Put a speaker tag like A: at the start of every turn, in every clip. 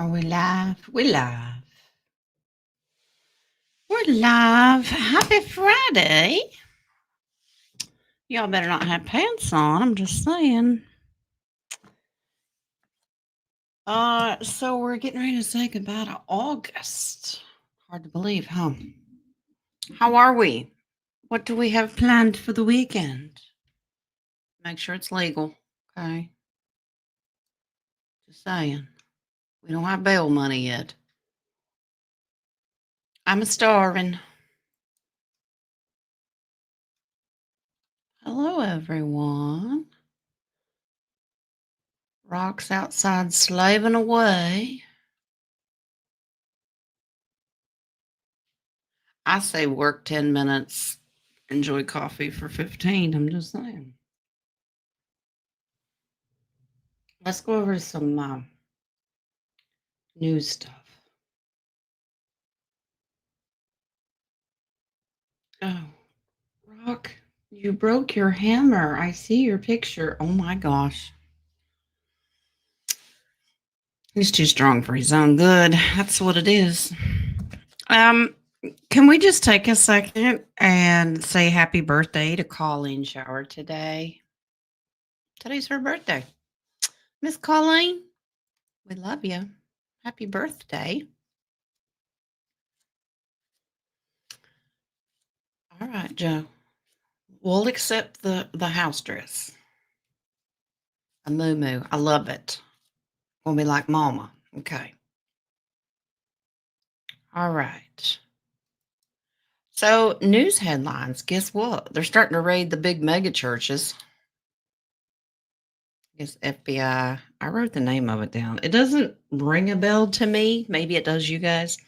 A: Are we live? We live. We're live. Happy Friday. Y'all better not have pants on. I'm just saying. So we're getting ready to say goodbye to August. Hard to believe, huh? How are we? What do we have planned for the weekend? Make sure it's legal. Okay. Just saying. We don't have bail money yet. I'm a starving. Hello, everyone. Rock's outside slaving away. I say work 10 minutes, enjoy coffee for 15. I'm just saying. Let's go over some news stuff. Oh, Rock, you broke your hammer. I see your picture. Oh my gosh. He's too strong for his own good. That's what it is. Um, can we just take a second and say happy birthday to Colleen Shower today? Today's her birthday. Miss Colleen, we love you. Happy birthday. All right, Joe. We'll accept the house dress. A moo. I love it. We'll be like mama. Okay. All right. So news headlines. Guess what? They're starting to raid the big mega churches. It's FBI. I wrote the name of it down. It doesn't ring a bell to me. Maybe it does you guys.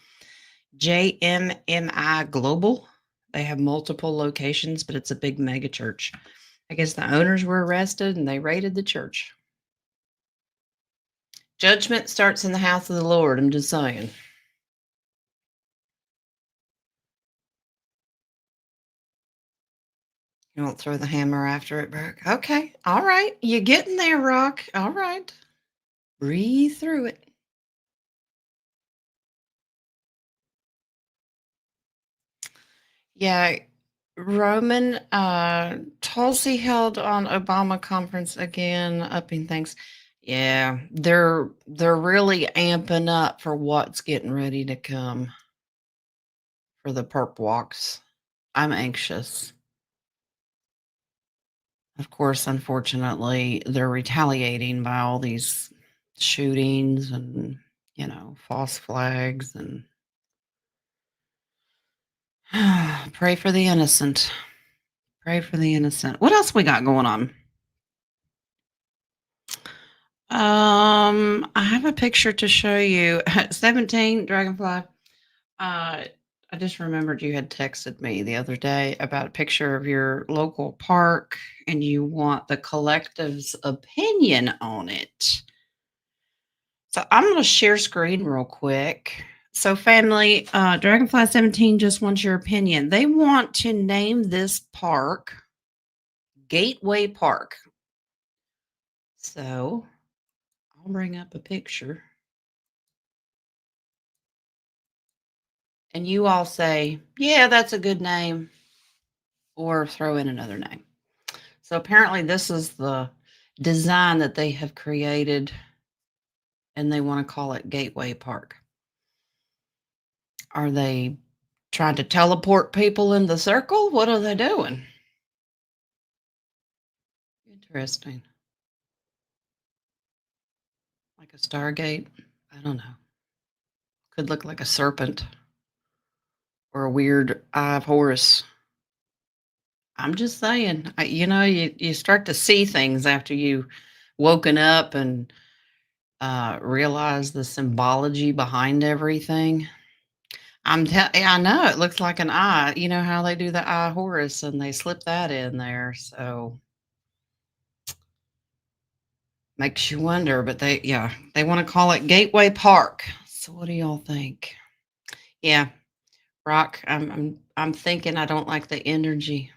A: JMMI Global. They have multiple locations, but it's a big mega church. I guess the owners were arrested and they raided the church. Judgment starts in the house of the Lord. I'm just saying. You won't throw the hammer after it broke. Okay. All right. You're getting there, Rock. All right. Breathe through it. Yeah. Roman Tulsi held on Obama conference again, upping things. Yeah, they're really amping up for what's getting ready to come for the perp walks. I'm anxious. Of course, unfortunately, they're retaliating by all these shootings and, false flags and pray for the innocent. Pray for the innocent. What else we got going on? I have a picture to show you. 17 Dragonfly. I just remembered you had texted me the other day about a picture of your local park and you want the collective's opinion on it. So I'm going to share screen real quick. So, family, Dragonfly 17 just wants your opinion. They want to name this park Gateway Park. So, I'll bring up a picture. And you all say, yeah, that's a good name, or throw in another name. So, apparently, this is the design that they have created, and they want to call it Gateway Park. Are they trying to teleport people in the circle? What are they doing? Interesting. Like a Stargate? I don't know. Could look like a serpent or a weird eye of Horus. I'm just saying, you start to see things after you woken up and realize the symbology behind everything. I know it looks like an eye. You know how they do the eye Horus and they slip that in there. So makes you wonder, but they want to call it Gateway Park. So what do y'all think? Yeah, Rock, I'm thinking I don't like the energy.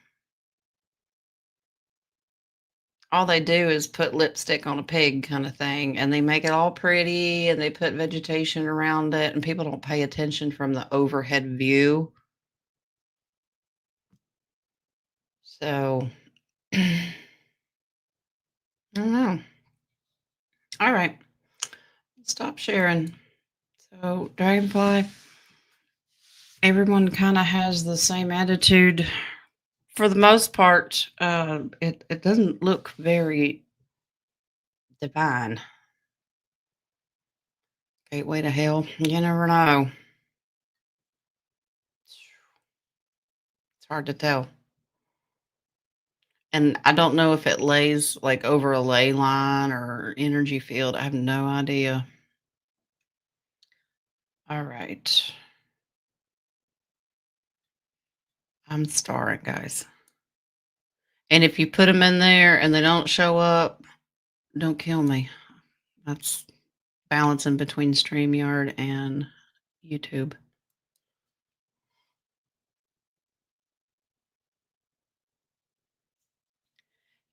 A: All they do is put lipstick on a pig kind of thing, and they make it all pretty, and they put vegetation around it, and people don't pay attention from the overhead view. So, I don't know. All right, stop sharing. So, Dragonfly, everyone kind of has the same attitude. For the most part, it doesn't look very divine. Gateway to hell. You never know. It's hard to tell. And I don't know if it lays like over a ley line or energy field. I have no idea. All right. I'm starring, guys. And if you put them in there and they don't show up, don't kill me. That's balancing between StreamYard and YouTube.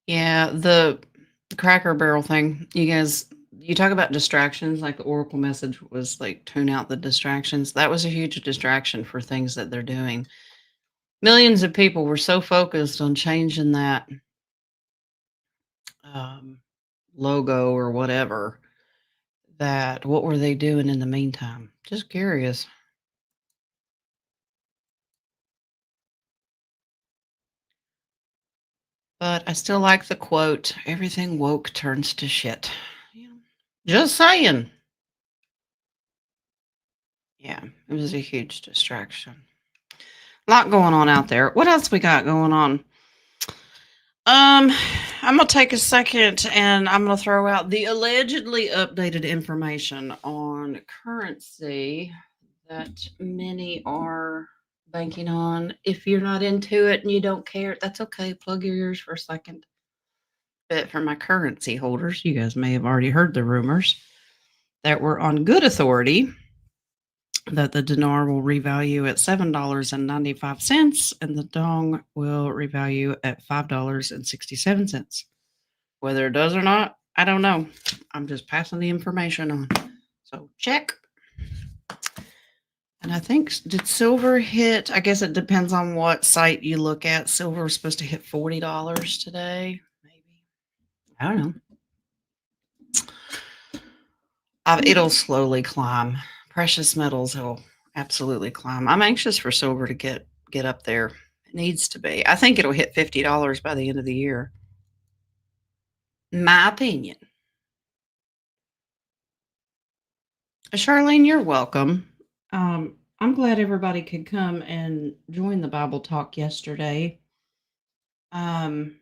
A: Yeah, the Cracker Barrel thing. You talk about distractions, like the Oracle message was like tune out the distractions. That was a huge distraction for things that they're doing. Millions of people were so focused on changing that um, logo or whatever that what were they doing in the meantime? Just curious. But I still like the quote everything woke turns to shit. Yeah. Just saying. Yeah, it was a huge distraction. A lot going on out there. What else we got going on? I'm gonna take a second and I'm gonna throw out the allegedly updated information on currency that many are banking on. If you're not into it and you don't care, that's okay. Plug your ears for a second. But for my currency holders, you guys may have already heard the rumors that we're on good authority that the dinar will revalue at $7.95 and the dong will revalue at $5.67. Whether it does or not, I don't know. I'm just passing the information on. So check. And I think, did silver hit? I guess it depends on what site you look at. Silver was supposed to hit $40 today. Maybe. I don't know. It'll slowly climb. Precious metals will absolutely climb. I'm anxious for silver to get up there. It needs to be. I think it'll hit $50 by the end of the year. My opinion. Charlene, you're welcome. I'm glad everybody could come and join the Bible talk yesterday. Um,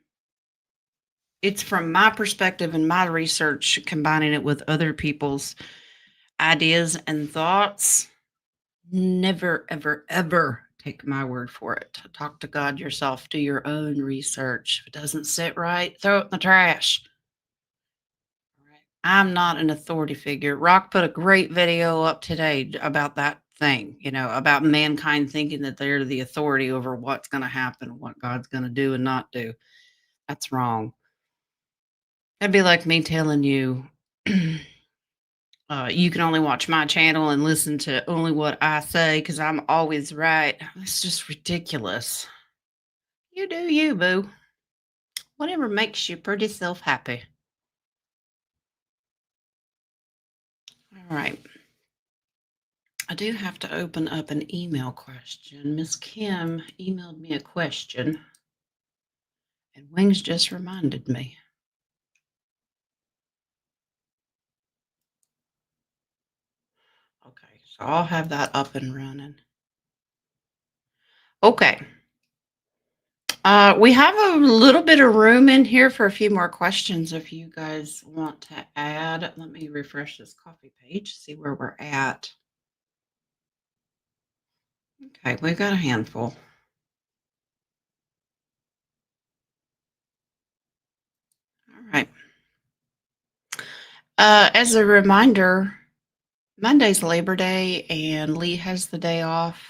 A: it's from my perspective and my research, combining it with other people's ideas and thoughts. Never, ever, ever take my word for it. Talk to God yourself. Do your own research. If it doesn't sit right, throw it in the trash. I'm not an authority figure. Rock put a great video up today about that thing, about mankind thinking that they're the authority over what's going to happen, what God's going to do and not do. That's wrong. That'd be like me telling you, you can only watch my channel and listen to only what I say because I'm always right. It's just ridiculous. You do you, boo. Whatever makes you pretty self happy. All right. I do have to open up an email question. Miss Kim emailed me a question, and Wings just reminded me. Okay, so I'll have that up and running. Okay. We have a little bit of room in here for a few more questions if you guys want to add. Let me refresh this coffee page, see where we're at. Okay, we've got a handful. All right. As a reminder, Monday's Labor Day and Lee has the day off.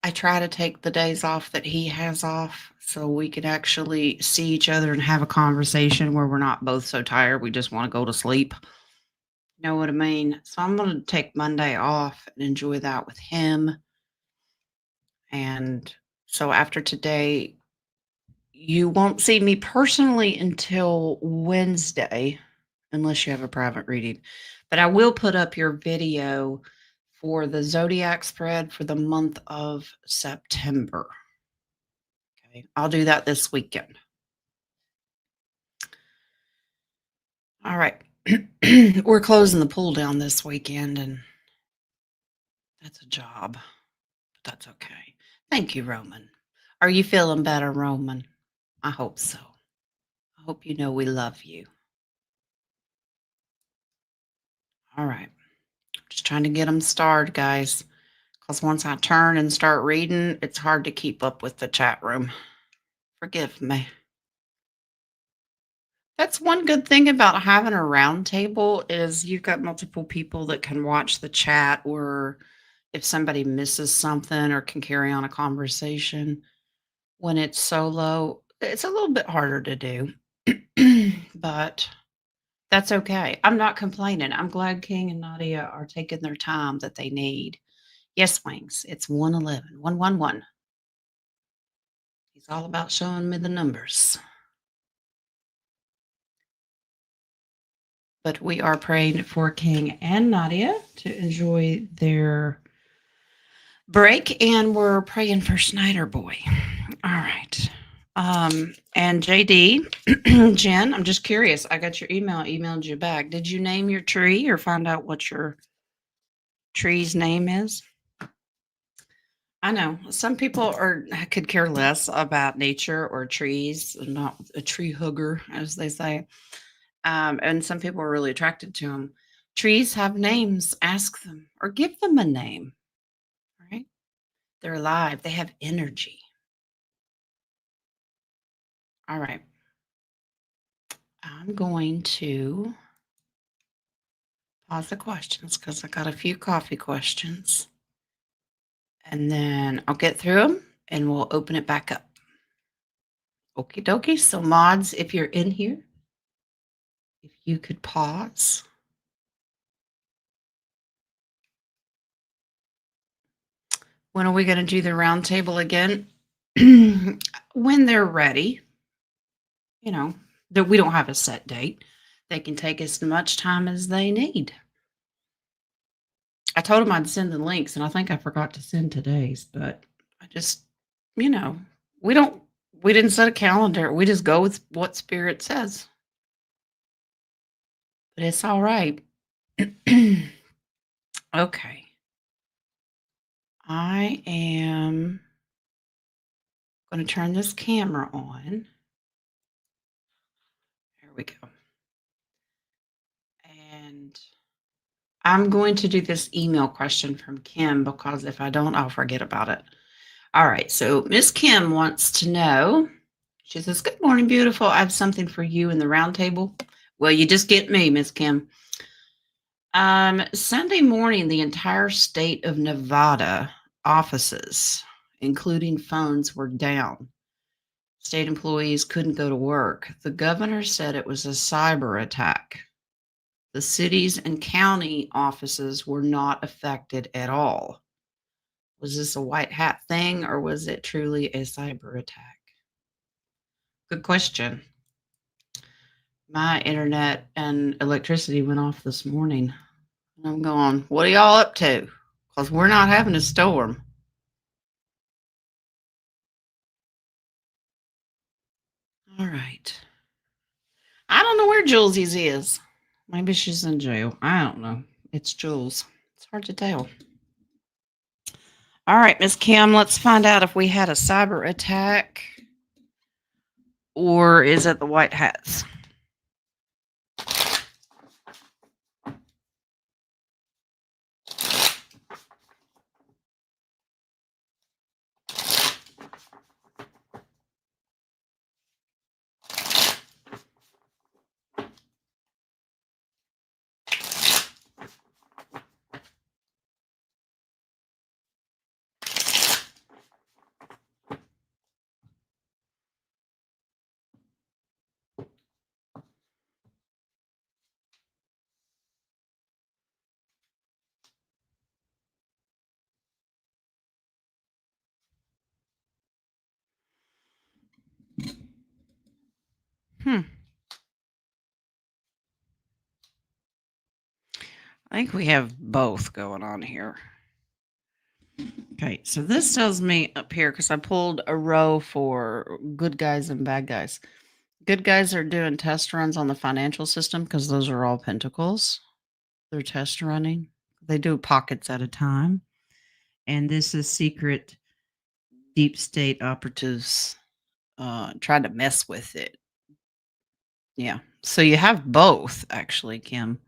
A: I try to take the days off that he has off so we can actually see each other and have a conversation where we're not both so tired we just want to go to sleep. Know what I mean? So I'm going to take Monday off and enjoy that with him. And so after today, you won't see me personally until Wednesday, unless you have a private reading. But I will put up your video for the zodiac spread for the month of September. Okay. I'll do that this weekend. All right. We're closing the pool down this weekend, and that's a job, but that's okay. Thank you, Roman. Are you feeling better, Roman? I hope so. I hope you know we love you. All right. Just trying to get them started, guys. Because once I turn and start reading, it's hard to keep up with the chat room. Forgive me. That's one good thing about having a round table is you've got multiple people that can watch the chat, or if somebody misses something or can carry on a conversation. When it's solo, it's a little bit harder to do, but that's okay. I'm not complaining. I'm glad King and Nadia are taking their time that they need. Yes, Wings, it's 111, 111. He's all about showing me the numbers. But we are praying for King and Nadia to enjoy their break, and we're praying for Schneider Boy. All right. And JD, Jen, I'm just curious. I got your email, emailed you back. Did you name your tree or find out what your tree's name is? I know some people could care less about nature or trees, not a tree hugger, as they say. And some people are really attracted to them. Trees have names. Ask them or give them a name. Right? They're alive. They have energy. All right. I'm going to pause the questions because I got a few coffee questions. And then I'll get through them and we'll open it back up. Okie dokie. So, mods, if you're in here, if you could pause. When are we going to do the round table again? When they're ready. You know, that we don't have a set date. They can take as much time as they need. I told them I'd send the links, and I think I forgot to send today's, but I just, you know, we didn't set a calendar. We just go with what Spirit says. But it's all right. Okay. I am going to turn this camera on. There we go. And I'm going to do this email question from Kim because if I don't, I'll forget about it. All right. So Miss Kim wants to know, she says, "Good morning, beautiful. I have something for you in the round table." Well, you just get me, Miss Kim. Sunday morning, the entire state of Nevada offices, including phones, were down. State employees couldn't go to work. The governor said it was a cyber attack. The cities and county offices were not affected at all. Was this a white hat thing or was it truly a cyber attack? Good question. My internet and electricity went off this morning. And I'm going, what are y'all up to? Because we're not having a storm. All right. I don't know where Jules's is. Maybe she's in jail. I don't know. It's Jules. It's hard to tell. All right, Miss Kim, let's find out if we had a cyber attack or is it the white hats? I think we have both going on here. Okay, so this tells me up here because I pulled a row for good guys and bad guys. Good guys are doing test runs on the financial system because those are all pentacles. They're test running. They do pockets at a time. And this is secret deep state operatives trying to mess with it. Yeah. So you have both, actually, Kim.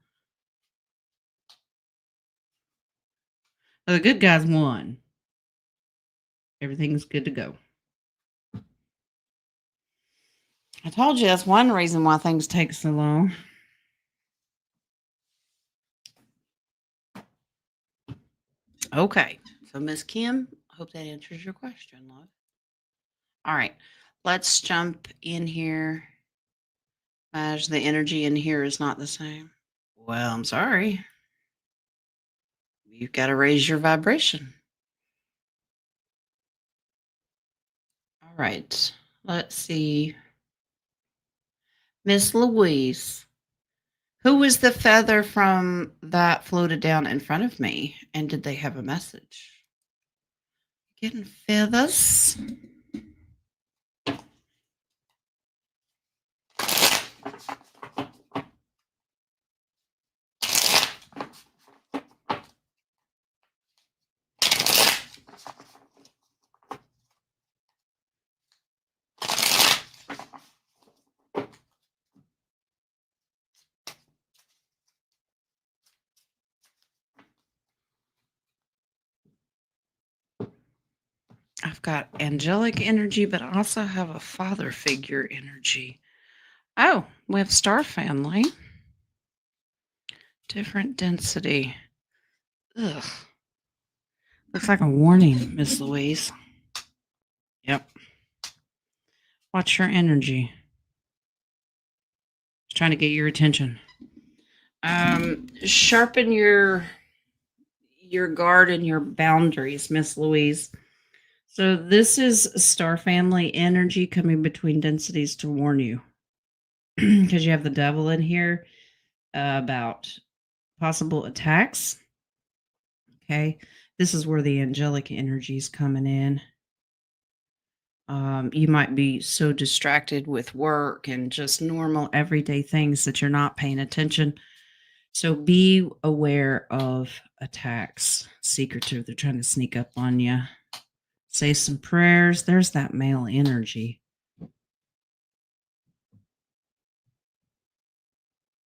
A: The good guys won. Everything's good to go. I told you that's one reason why things take so long. Okay. So, Miss Kim, I hope that answers your question, love. All right. Let's jump in here. As the energy in here is not the same. Well, I'm sorry. You've got to raise your vibration. All right. Let's see. Miss Louise. Who was the feather from that floated down in front of me? And did they have a message? Getting feathers. I've got angelic energy, but I also have a father figure energy. Oh, we have star family. Different density. Ugh. Looks like a warning, Miss Louise. Yep. Watch your energy. Just trying to get your attention. Sharpen your guard and your boundaries, Miss Louise. So this is star family energy coming between densities to warn you. Because you have the devil in here about possible attacks. Okay. This is where the angelic energy is coming in. You might be so distracted with work and just normal everyday things that you're not paying attention. So be aware of attacks. Secretive. They're trying to sneak up on you. Say some prayers. There's that male energy.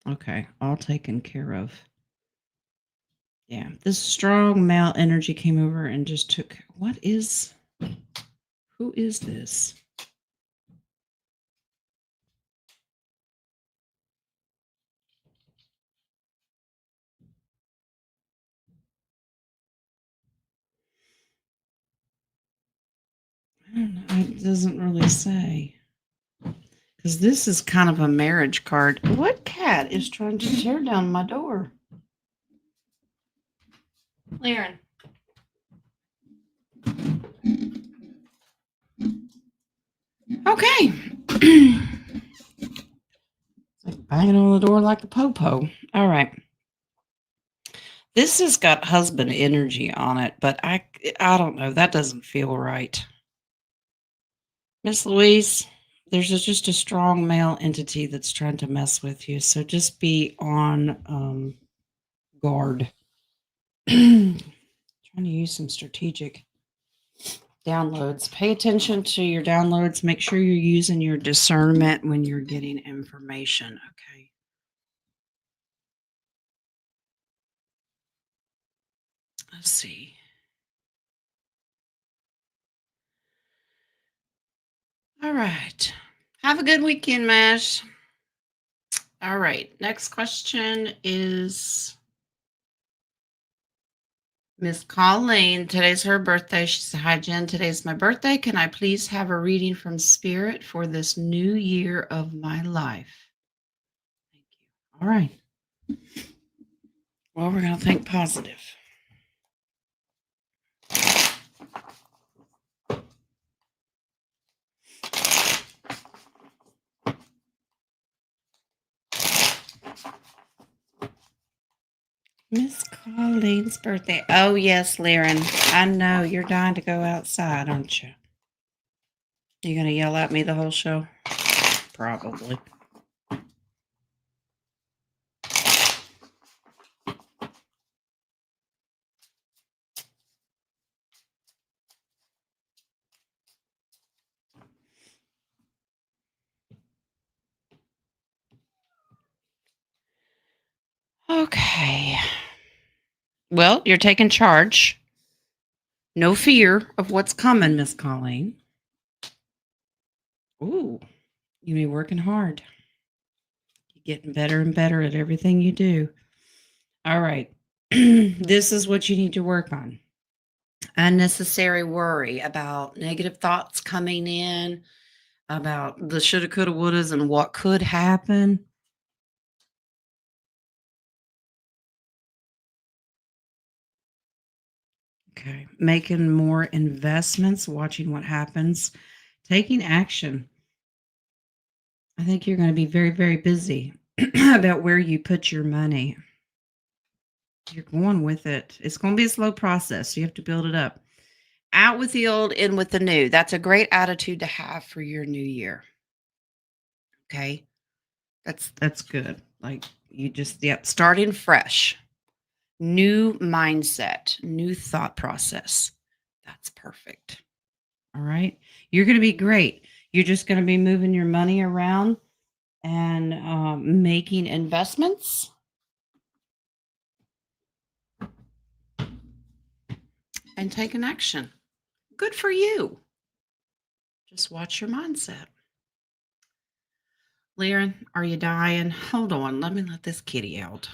A: Okay. All taken care of. Yeah. This strong male energy came over and just took. Who is this? I don't know. It doesn't really say. Because this is kind of a marriage card. What cat is trying to tear down my door? Laren. Okay. Like banging on the door like a popo. All right. This has got husband energy on it, but I don't know. That doesn't feel right. Miss Louise, there's just a strong male entity that's trying to mess with you. So just be on guard. Trying to use some strategic downloads. Pay attention to your downloads. Make sure you're using your discernment when you're getting information. Okay. Let's see. All right. Have a good weekend, Mash. All right. Next question is Miss Colleen. Today's her birthday. She said, "Hi, Jen. Today's my birthday. Can I please have a reading from Spirit for this new year of my life?" Thank you. All right. Well, we're going to think positive. Miss Colleen's birthday. Oh, yes, Lyran. I know you're dying to go outside, aren't you? You gonna yell at me the whole show? Probably. Okay. Well, you're taking charge. No fear of what's coming, Miss Colleen. Ooh, you be working hard. You're getting better and better at everything you do. All right. This is what you need to work on. Unnecessary worry about negative thoughts coming in, about the shoulda, coulda, wouldas, and what could happen. Okay. Making more investments, watching what happens, taking action. I think you're going to be very, very busy about where you put your money. You're going with it. It's going to be a slow process. You have to build it up. Out with the old, in with the new. That's a great attitude to have for your new year. Okay. That's good. Like you just, yep, starting fresh. New mindset, new thought process. That's perfect. All right. You're going to be great. You're just going to be moving your money around and making investments and taking action. Good for you. Just watch your mindset. Lyran, are you dying? Hold on. Let me let this kitty out.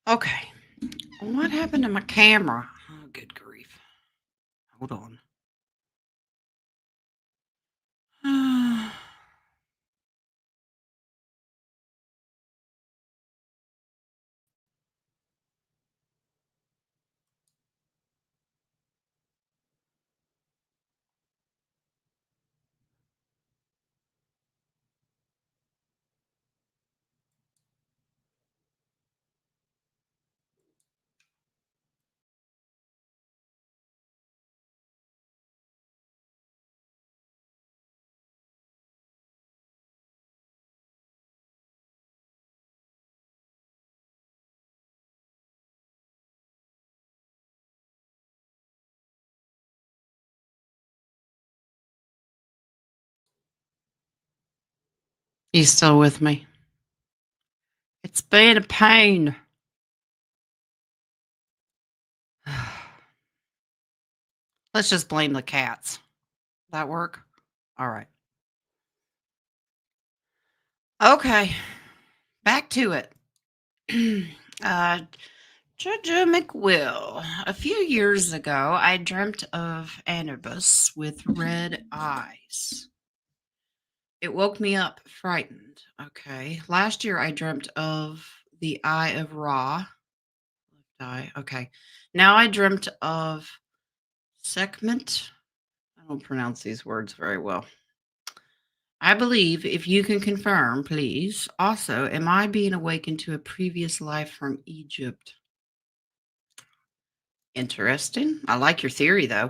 A: Okay. What happened to my camera? Oh, good grief. Hold on. You still with me? It's been a pain. Let's just blame the cats. That work? All right. Okay. Back to it. uh, Judge McWill. A few years ago, I dreamt of Anubis with red eyes. It woke me up frightened. Okay. Last year, I dreamt of the Eye of Ra. Left eye. Okay. Now I dreamt of Sekhmet. I don't pronounce these words very well. I believe, if you can confirm, please. Also, am I being awakened to a previous life from Egypt? Interesting. I like your theory, though.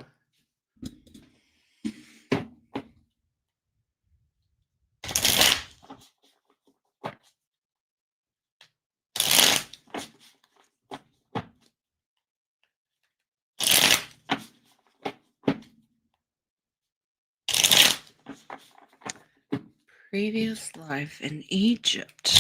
A: Previous life in Egypt.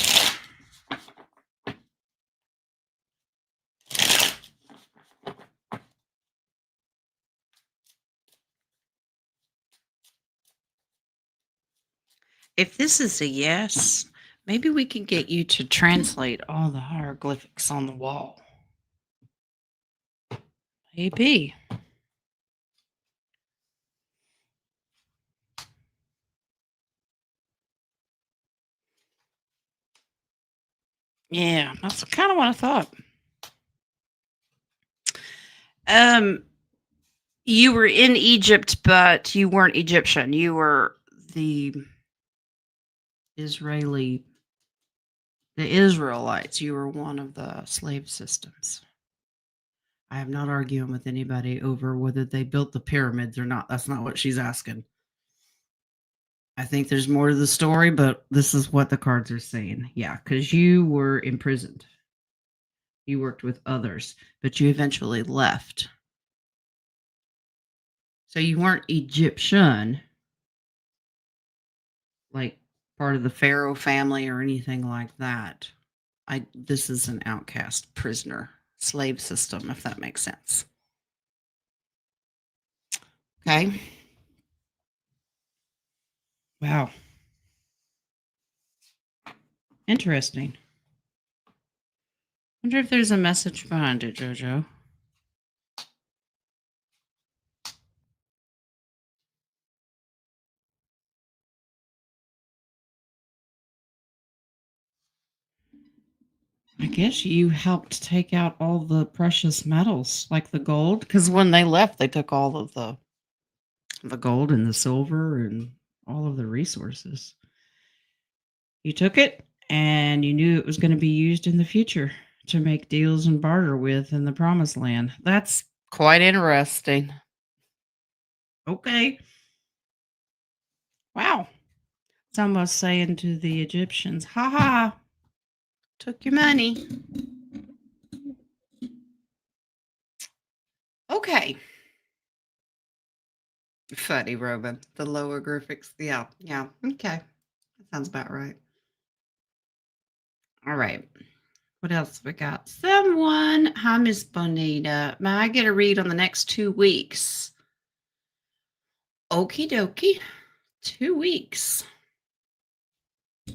A: If this is a yes, maybe we can get you to translate all the hieroglyphics on the wall. Maybe. Yeah, that's kind of what I thought. Um, you were in Egypt, but you weren't Egyptian. You were the Israeli, the Israelites. You were one of the slave systems. I am not arguing with anybody over whether they built the pyramids or not. That's not what she's asking. I think there's more to the story, but this is what the cards are saying. Yeah, because you were imprisoned. You worked with others, but you eventually left. So you weren't Egyptian, like part of the Pharaoh family or anything like that. This is an outcast prisoner slave system, if that makes sense. Okay. Wow. Interesting. Wonder if there's a message behind it, Jojo. I guess you helped take out all the precious metals, like the gold, because when they left, they took all of the gold and the silver and all of the resources. You took it, and you knew it was going to be used in the future to make deals and barter with in the Promised Land. That's quite interesting. Okay. Wow. It's almost saying to the Egyptians, ha ha, took your money. Okay. Funny, Roman. The lower graphics. Yeah, yeah. Okay. That sounds about right. All right. What else we got? Someone. Hi, Miss Bonita. May I get a read on the next 2 weeks? Okie dokie. 2 weeks.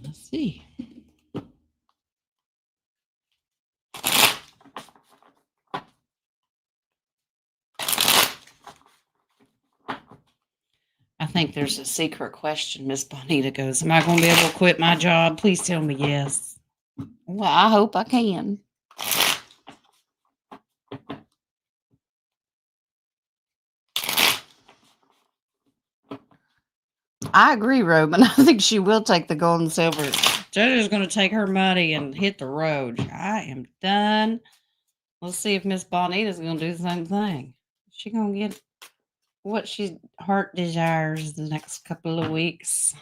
A: Let's see. I think there's a secret question. Miss Bonita goes, am I going to be able to quit my job? Please tell me yes. Well, I hope I can. I agree, Roman. I think she will take the gold and silver. JoJo's going to take her money and hit the road. I am done. Let's see if Miss Bonita's going to do the same thing. She going to get what she heart desires the next couple of weeks.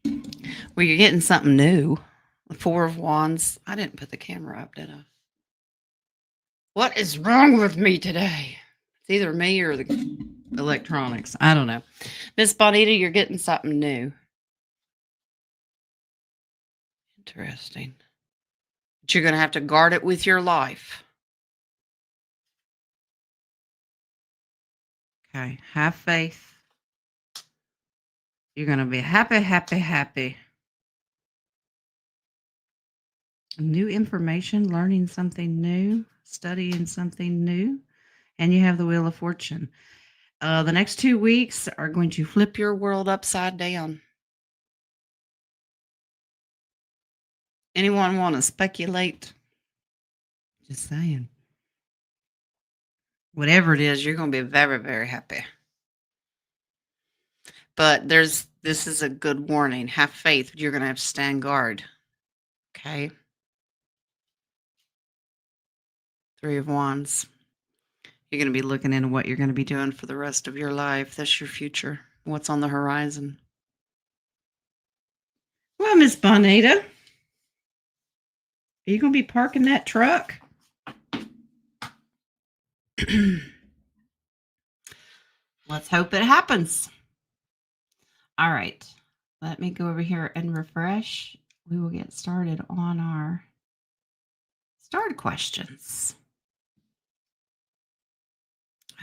A: Well, you're getting something new. The Four of Wands. I didn't put the camera up, did I? What is wrong with me today? It's either me or the electronics. I don't know. Miss Bonita, you're getting something new. Interesting. But you're going to have to guard it with your life. Okay. Have faith. You're going to be happy, happy, happy. New information, learning something new, studying something new, and you have the Wheel of Fortune. The next 2 weeks are going to flip your world upside down. Anyone want to speculate? Just saying. Whatever it is, you're going to be very, very happy. But this is a good warning. Have faith. You're going to have to stand guard. Okay. Three of Wands. You're going to be looking into what you're going to be doing for the rest of your life. That's your future. What's on the horizon. Well, Miss Bonita, are you going to be parking that truck? Let's hope it happens. All right. Let me go over here and refresh. We will get started on our start questions.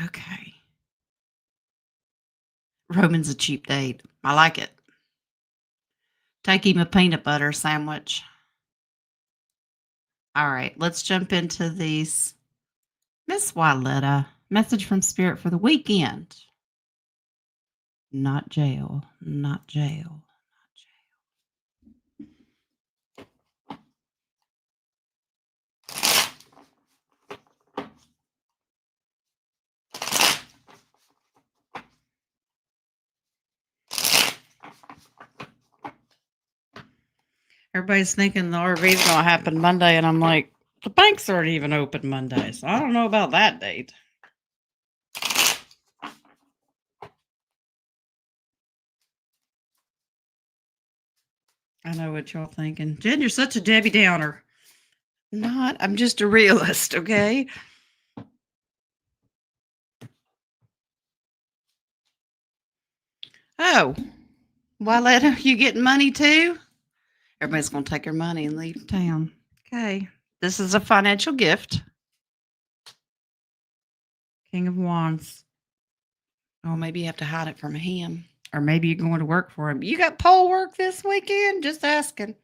A: Okay. Roman's a cheap date. I like it. Take him a peanut butter sandwich. All right, let's jump into these. Miss Wyletta, message from Spirit for the weekend. Not jail, not jail, not jail. Everybody's thinking the RV's going to happen Monday, and I'm like, the banks aren't even open Monday, so I don't know about that date. I know what y'all thinking. Jen, you're such a Debbie Downer. Not. I'm just a realist, okay? Oh, Wyletta, you getting money too? Everybody's going to take their money and leave town. Okay. This is a financial gift. King of Wands. Oh, maybe you have to hide it from him. Or maybe you're going to work for him. You got poll work this weekend? Just asking.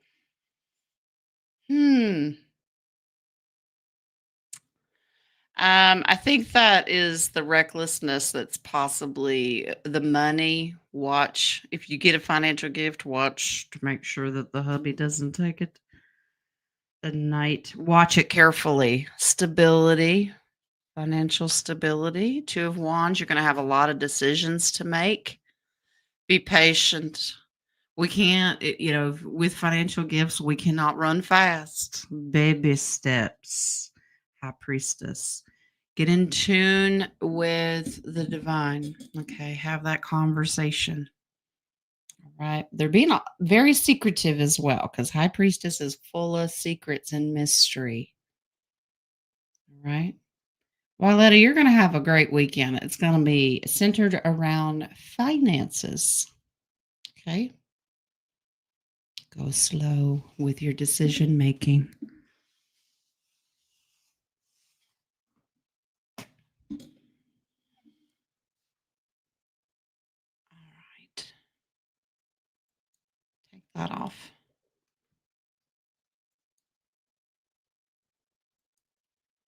A: I think that is the recklessness that's possibly the money. Watch, if you get a financial gift, watch to make sure that the hubby doesn't take it. The Knight, watch it carefully. Stability, financial stability. Two of Wands, you're going to have a lot of decisions to make. Be patient. We can't, with financial gifts, we cannot run fast. Baby steps. High Priestess. Get in tune with the divine. Okay, have that conversation. All right. They're being very secretive as well because High Priestess is full of secrets and mystery. All right. Wyletta, you're going to have a great weekend. It's going to be centered around finances. Okay. Go slow with your decision making. Take that off.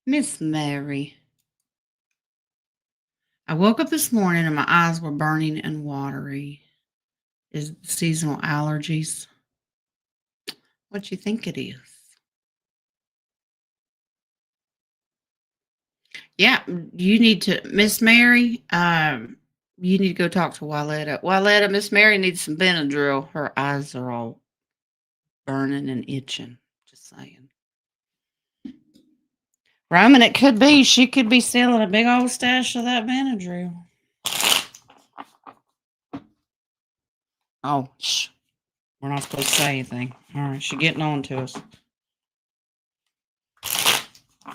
A: Miss Mary. I woke up this morning and my eyes were burning and watery. Is it seasonal allergies? What you think it is? Yeah, you need to, Miss Mary. You need to go talk to Wyletta. Wyletta, Miss Mary needs some Benadryl. Her eyes are all burning and itching. Just saying. Roman, it could be. She could be selling a big old stash of that Benadryl. Oh, shh. We're not supposed to say anything. All right, she's getting on to us.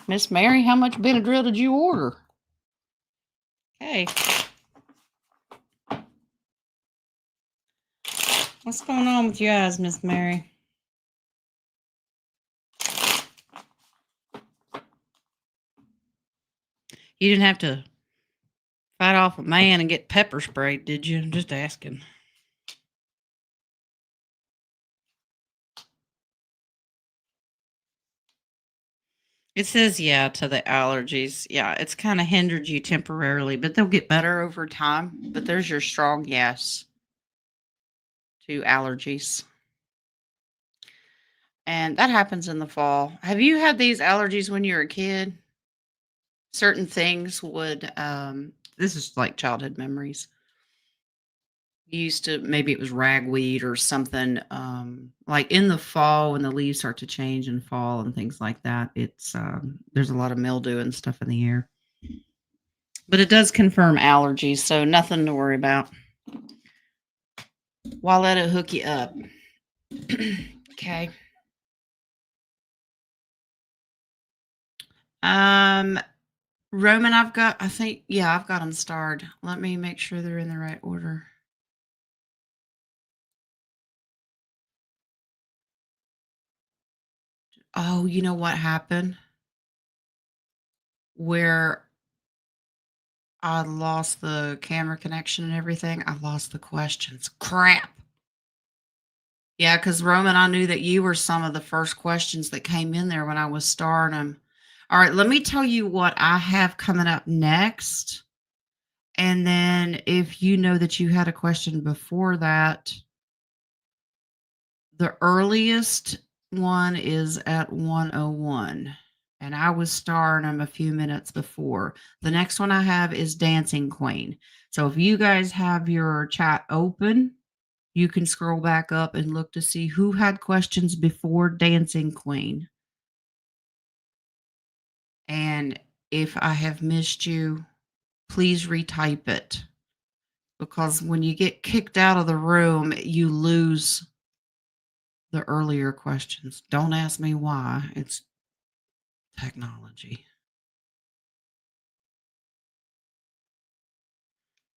A: Miss Mary, how much Benadryl did you order? Okay. What's going on with your eyes, Miss Mary? You didn't have to fight off a man and get pepper sprayed, did you? I'm just asking. It says, yeah, to the allergies. Yeah, it's kind of hindered you temporarily, but they'll get better over time. But there's your strong yes to allergies. And that happens in the fall. Have you had these allergies when you were a kid? Certain things would, this is like childhood memories. You used to, maybe it was ragweed or something, like in the fall when the leaves start to change and fall and things like that. It's, there's a lot of mildew and stuff in the air. But it does confirm allergies, so nothing to worry about. Why let it hook you up? Okay. Roman, I've got them starred. Let me make sure they're in the right order. Oh, you know what happened? Where I lost the camera connection and everything. I lost the questions. Crap. Yeah, because Roman, I knew that you were some of the first questions that came in there when I was starting them. All right, let me tell you what I have coming up next. And then if you know that you had a question before that, the earliest one is at 101. And I was starting them a few minutes before. The next one I have is Dancing Queen. So if you guys have your chat open, you can scroll back up and look to see who had questions before Dancing Queen. And if I have missed you, please retype it. Because when you get kicked out of the room, you lose the earlier questions. Don't ask me why. It's technology.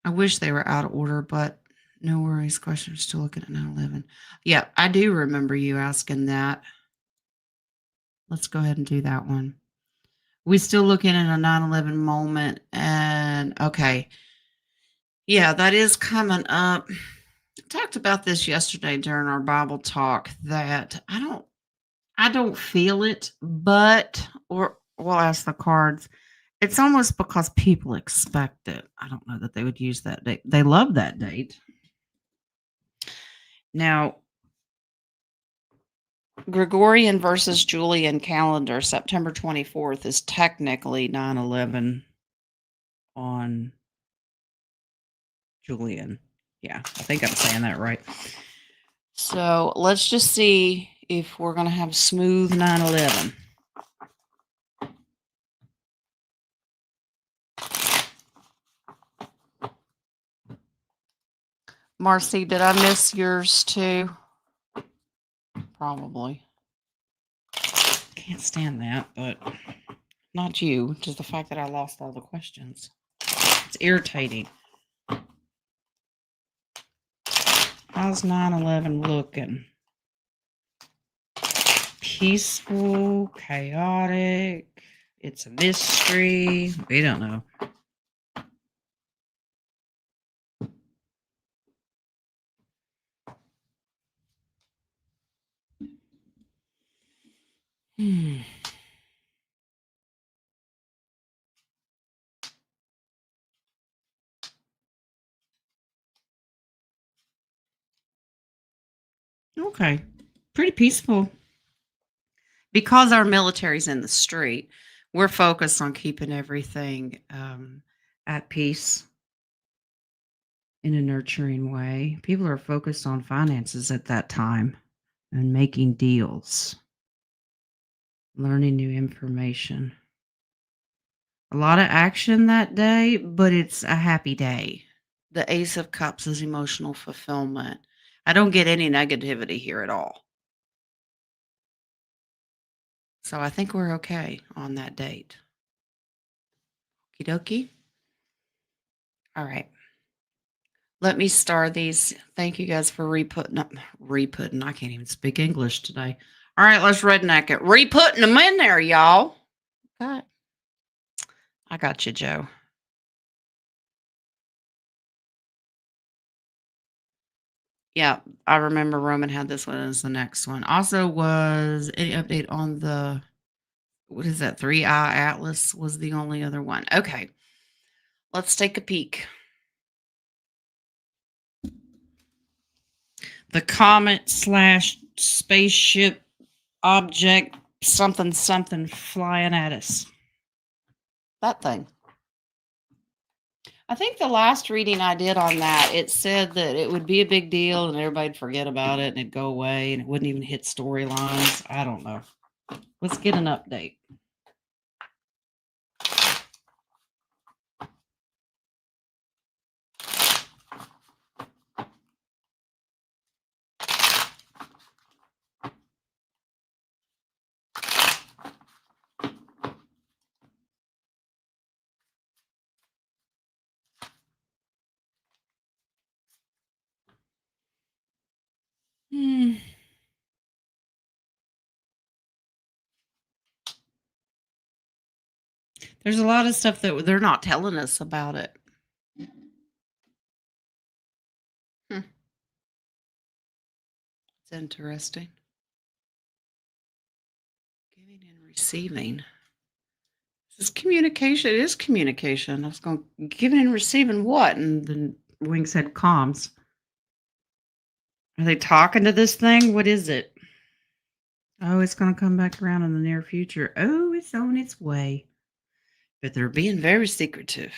A: I wish they were out of order, but no worries. Questions still looking at 9/11. Yeah, I do remember you asking that. Let's go ahead and do that one. We still looking at a 9/11 moment, and okay. Yeah, that is coming up. I talked about this yesterday during our Bible talk that I don't feel it, but or we'll ask the cards. It's almost because people expect it. I don't know that they would use that date. They love that date. Now, Gregorian versus Julian calendar, September 24th is technically 9/11 on Julian. Yeah, I think I'm saying that right. So let's just see if we're going to have smooth 9/11. Marcy, did I miss yours too? Probably. Can't stand that, but not you, just the fact that I lost all the questions. It's irritating. How's 9/11 looking? Peaceful, chaotic, it's a mystery. We don't know. Okay. Pretty peaceful. Because our military's in the street, we're focused on keeping everything at peace in a nurturing way. People are focused on finances at that time and making deals, learning new information. A lot of action that day, but it's a happy day. The Ace of Cups is emotional fulfillment. I don't get any negativity here at all. So I think we're okay on that date. Okie dokie. All right. Let me star these. Thank you guys for re-putting. I can't even speak English today. All right, let's redneck it. Re-putting them in there, y'all. Okay. I got you, Joe. Yeah, I remember Roman had this one as the next one. Also, was any update on the what is that? 3-eye Atlas was the only other one. Okay. Let's take a peek. The comet slash spaceship object something something flying at us. That thing. I think the last reading I did on that, it said that it would be a big deal and everybody'd forget about it and it'd go away and it wouldn't even hit storylines. I don't know. Let's get an update. There's a lot of stuff that they're not telling us about it. It's It's interesting. Giving and receiving. This is communication. It is communication. I was going, giving and receiving what? And then Wing said comms. Are they talking to this thing? What is it? Oh, it's going to come back around in the near future. Oh, it's on its way. But they're being very secretive.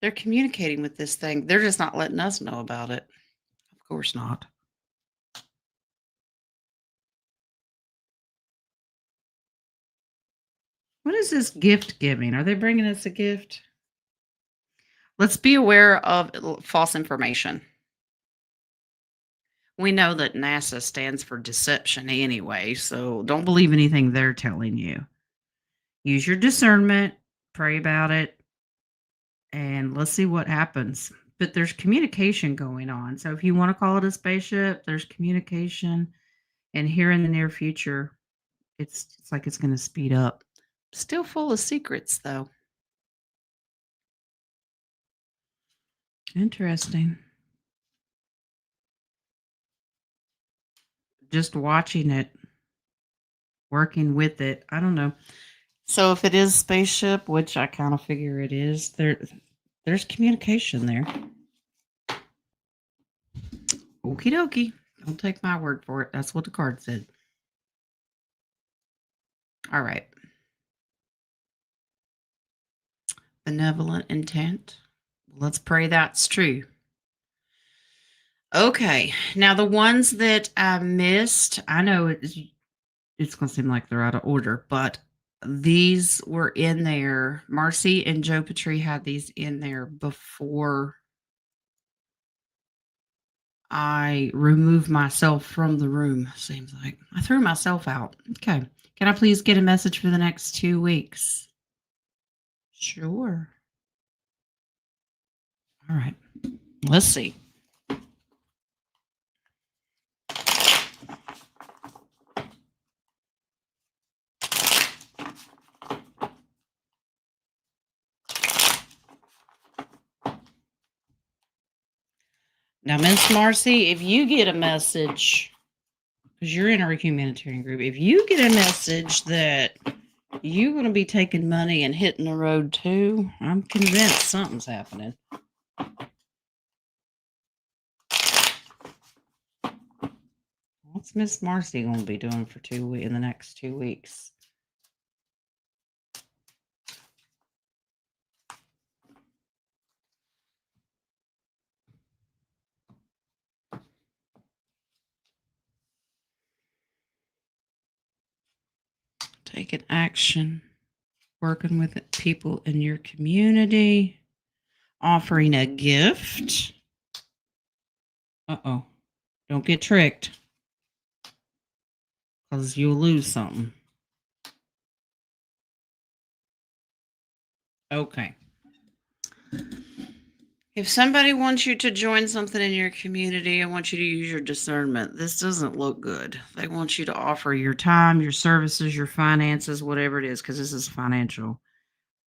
A: They're communicating with this thing. They're just not letting us know about it. Of course not. What is this gift giving? Are they bringing us a gift? Let's be aware of false information. We know that NASA stands for deception anyway, so don't believe anything they're telling you. Use your discernment, pray about it, and let's see what happens. But there's communication going on. So if you want to call it a spaceship, there's communication. And here in the near future, it's like it's going to speed up. Still full of secrets, though. Interesting. Just watching it, working with it. I don't know. So if it is spaceship, which I kind of figure it is, there's communication there. Okie dokie. Don't take my word for it. That's what the card said. All right. Benevolent intent. Let's pray that's true. Okay. Now, the ones that I missed, I know it's going to seem like they're out of order, but these were in there. Marcy and Joe Petrie had these in there before I removed myself from the room, seems like. I threw myself out. Okay. Can I please get a message for the next 2 weeks? Sure. All right. Let's see. Now, Miss Marcy, if you get a message, because you're in our humanitarian group, if you get a message that you're going to be taking money and hitting the road too, I'm convinced something's happening. What's Miss Marcy going to be doing for in the next 2 weeks? Taking action, working with people in your community, offering a gift. Uh-oh. Don't get tricked, because you'll lose something. Okay. If somebody wants you to join something in your community, I want you to use your discernment. This doesn't look good. They want you to offer your time, your services, your finances, whatever it is, because this is financial.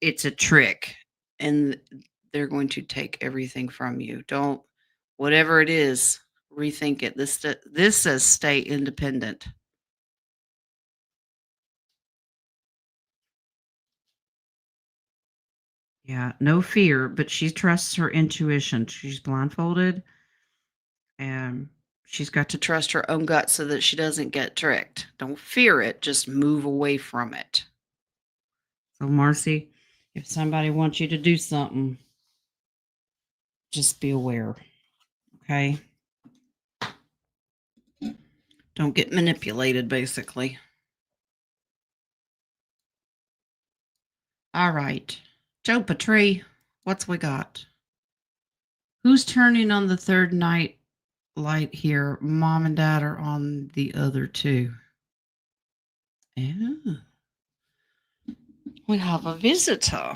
A: It's a trick, and they're going to take everything from you. Don't, whatever it is, rethink it. This says stay independent. Yeah, no fear, but she trusts her intuition. She's blindfolded, and she's got to trust her own gut so that she doesn't get tricked. Don't fear it, just move away from it. So, Marcy, if somebody wants you to do something, just be aware, okay? Don't get manipulated, basically. All right. Joe Petrie, what's we got? Who's turning on the third night light here? Mom and Dad are on the other two. Yeah. We have a visitor.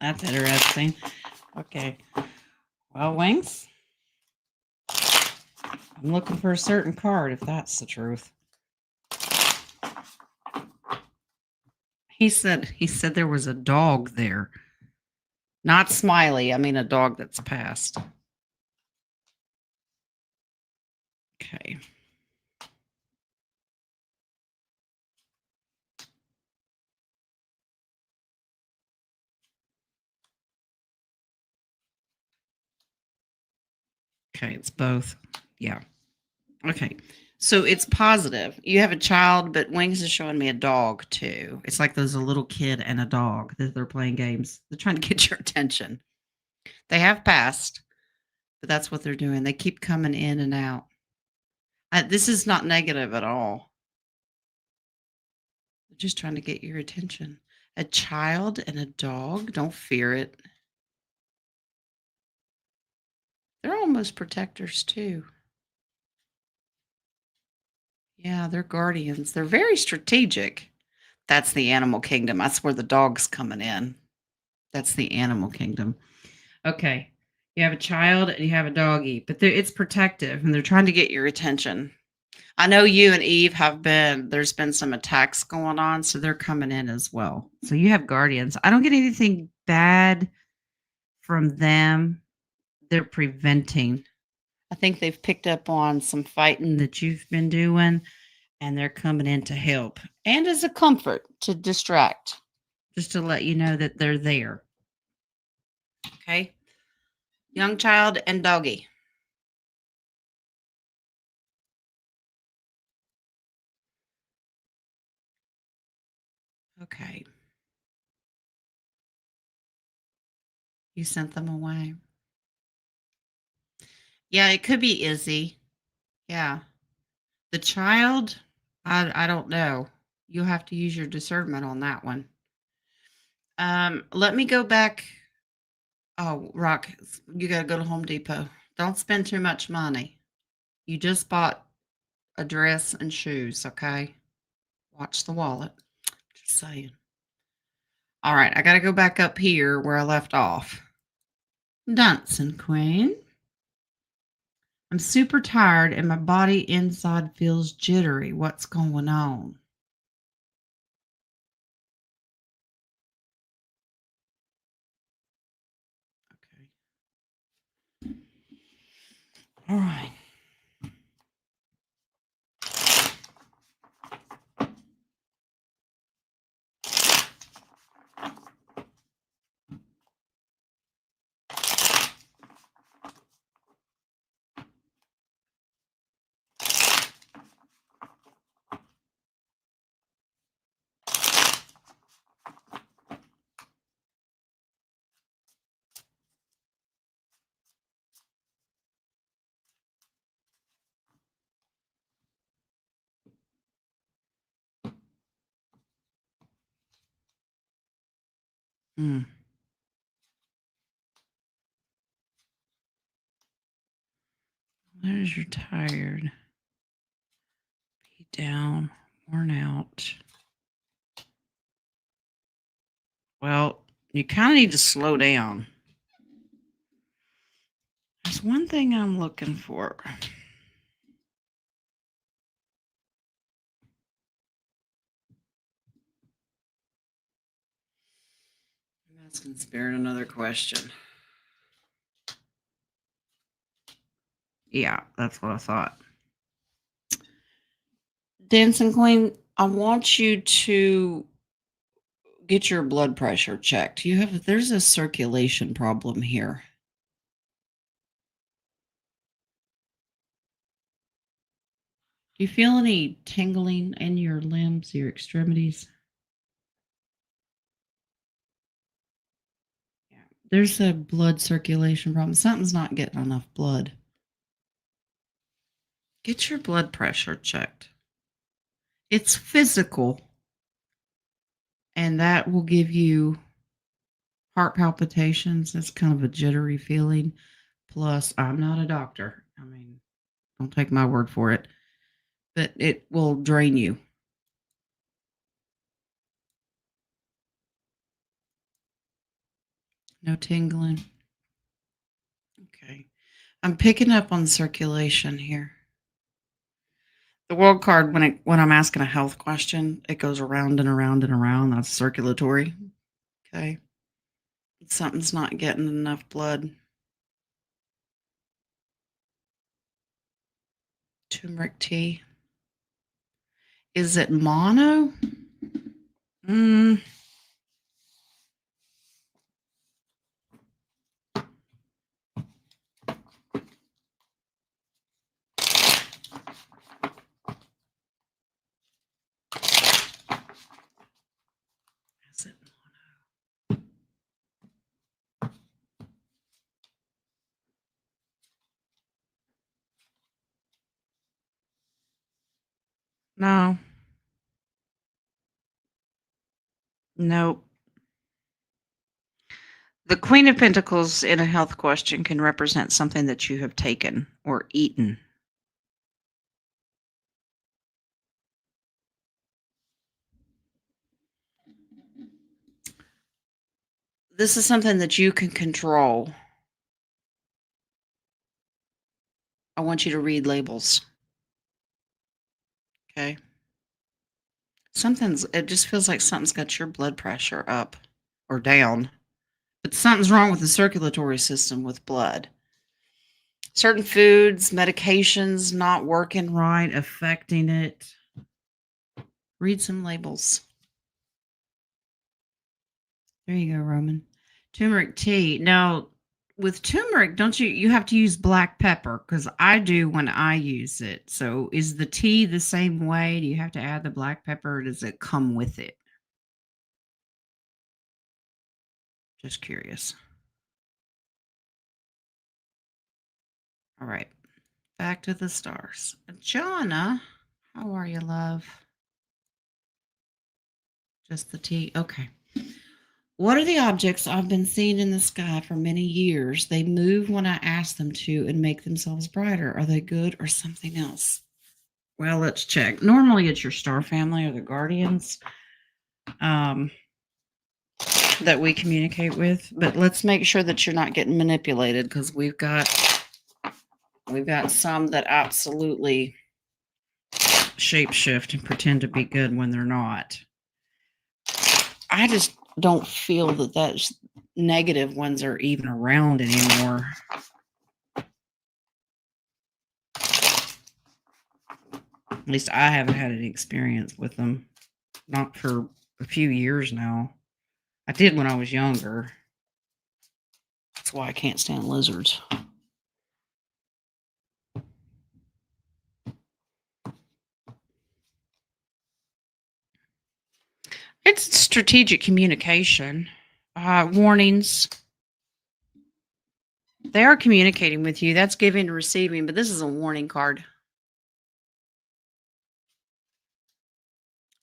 A: That's interesting. Okay. Well, Wings, I'm looking for a certain card, if that's the truth. He said there was a dog there. Not Smiley. I mean a dog that's passed. Okay. Okay, it's both. Yeah. Okay. So it's positive. You have a child, but Wings is showing me a dog too. It's like there's a little kid and a dog that they're playing games. They're trying to get your attention. They have passed, but that's what they're doing. They keep coming in and out. This is not negative at all. They're just trying to get your attention. A child and a dog, don't fear it. They're almost protectors too. Yeah, they're guardians. They're very strategic. That's the animal kingdom. That's where the dog's coming in. That's the animal kingdom. Okay. You have a child and you have a doggy, but it's protective and they're trying to get your attention. I know you and Eve there's been some attacks going on, so they're coming in as well. So you have guardians. I don't get anything bad from them. They're preventing. I think they've picked up on some fighting that you've been doing and they're coming in to help and as a comfort to distract, just to let you know that they're there. Okay. Young child and doggy. Okay. You sent them away. Yeah, it could be Izzy. Yeah. The child, I don't know. You'll have to use your discernment on that one. Let me go back. Oh, Rock, you got to go to Home Depot. Don't spend too much money. You just bought a dress and shoes, okay? Watch the wallet. Just saying. All right, I got to go back up here where I left off. Dancing Queen. I'm super tired and my body inside feels jittery. What's going on? Okay. All right. Hmm. There's your tired, beat down, worn out. Well, you kind of need to slow down. There's one thing I'm looking for. I'm asking Spirit another question. Yeah, that's what I thought. Dancing Queen, I want you to get your blood pressure checked. There's a circulation problem here. Do you feel any tingling in your limbs, your extremities? Yeah. There's a blood circulation problem. Something's not getting enough blood. Get your blood pressure checked. It's physical, and that will give you heart palpitations. That's kind of a jittery feeling. Plus, I'm not a doctor. I mean, don't take my word for it, but it will drain you. No tingling. Okay. I'm picking up on circulation here. The world card, when I'm asking a health question, it goes around and around and around. That's circulatory. Okay. Something's not getting enough blood. Turmeric tea. Is it mono? Mm. Is it mono? No. Nope. The Queen of Pentacles in a health question can represent something that you have taken or eaten. This is something that you can control. I want you to read labels. Okay. It just feels like something's got your blood pressure up or down. But something's wrong with the circulatory system with blood. Certain foods, medications not working right, affecting it. Read some labels. There you go, Roman. Turmeric tea. Now, with turmeric, don't you have to use black pepper? Because I do when I use it. So is the tea the same way? Do you have to add the black pepper or does it come with it? Just curious. All right. Back to the stars. Jonna, how are you, love? Just the tea. Okay. What are the objects I've been seeing in the sky for many years? They move when I ask them to and make themselves brighter. Are they good or something else? Well, let's check. Normally it's your star family or the guardians that we communicate with, but let's make sure that you're not getting manipulated because we've got some that absolutely shapeshift and pretend to be good when they're not. I just don't feel that that's negative ones are even around anymore. At least I haven't had any experience with them. Not for a few years now. I did when I was younger. That's why I can't stand lizards. It's strategic communication. Warnings. They are communicating with you. That's giving and receiving, but this is a warning card.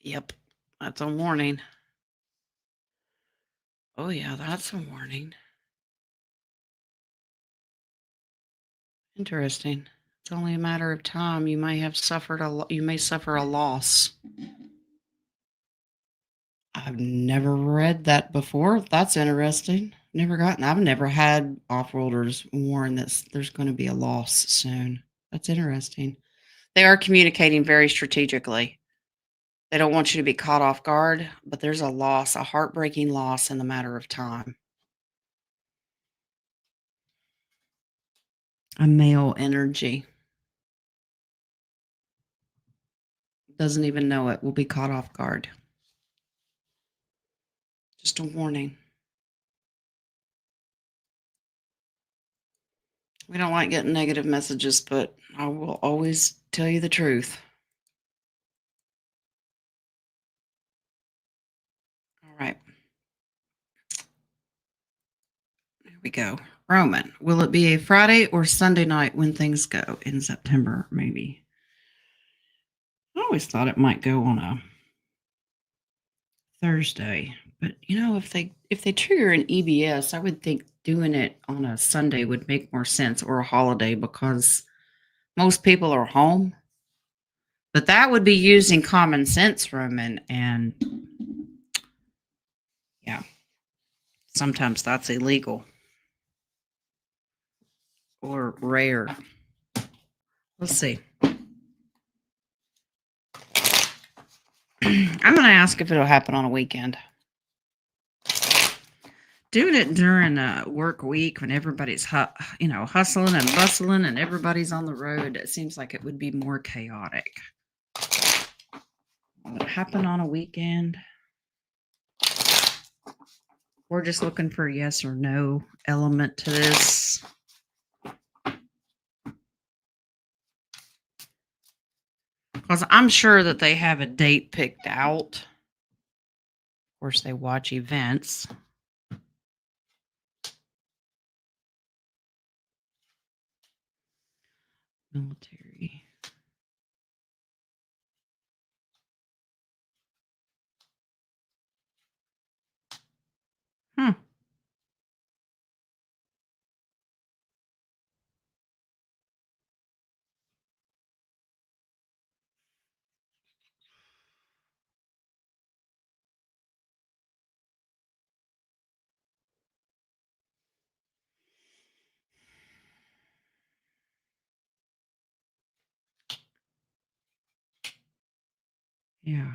A: Yep, that's a warning. Oh, yeah, that's a warning. Interesting. It's only a matter of time. You may suffer a loss. I've never read that before. That's interesting. I've never had off-worlders warn that there's going to be a loss soon. That's interesting. They are communicating very strategically. They don't want you to be caught off guard, but there's a loss, a heartbreaking loss in a matter of time. A male energy. Doesn't even know it, will be caught off guard. Just a warning. We don't like getting negative messages, but I will always tell you the truth. All right. Here we go. Roman, will it be a Friday or Sunday night when things go in September, maybe? I always thought it might go on a Thursday, but if they trigger an EBS, I would think doing it on a Sunday would make more sense, or a holiday, because most people are home. But that would be using common sense, Roman, and yeah, sometimes that's illegal or rare. Let's see. I'm going to ask if it'll happen on a weekend. Doing it during a work week when everybody's hustling and bustling and everybody's on the road, it seems like it would be more chaotic. Would it happen on a weekend? We're just looking for a yes or no element to this. Because I'm sure that they have a date picked out. Of course, they watch events. Military. Hmm. Yeah.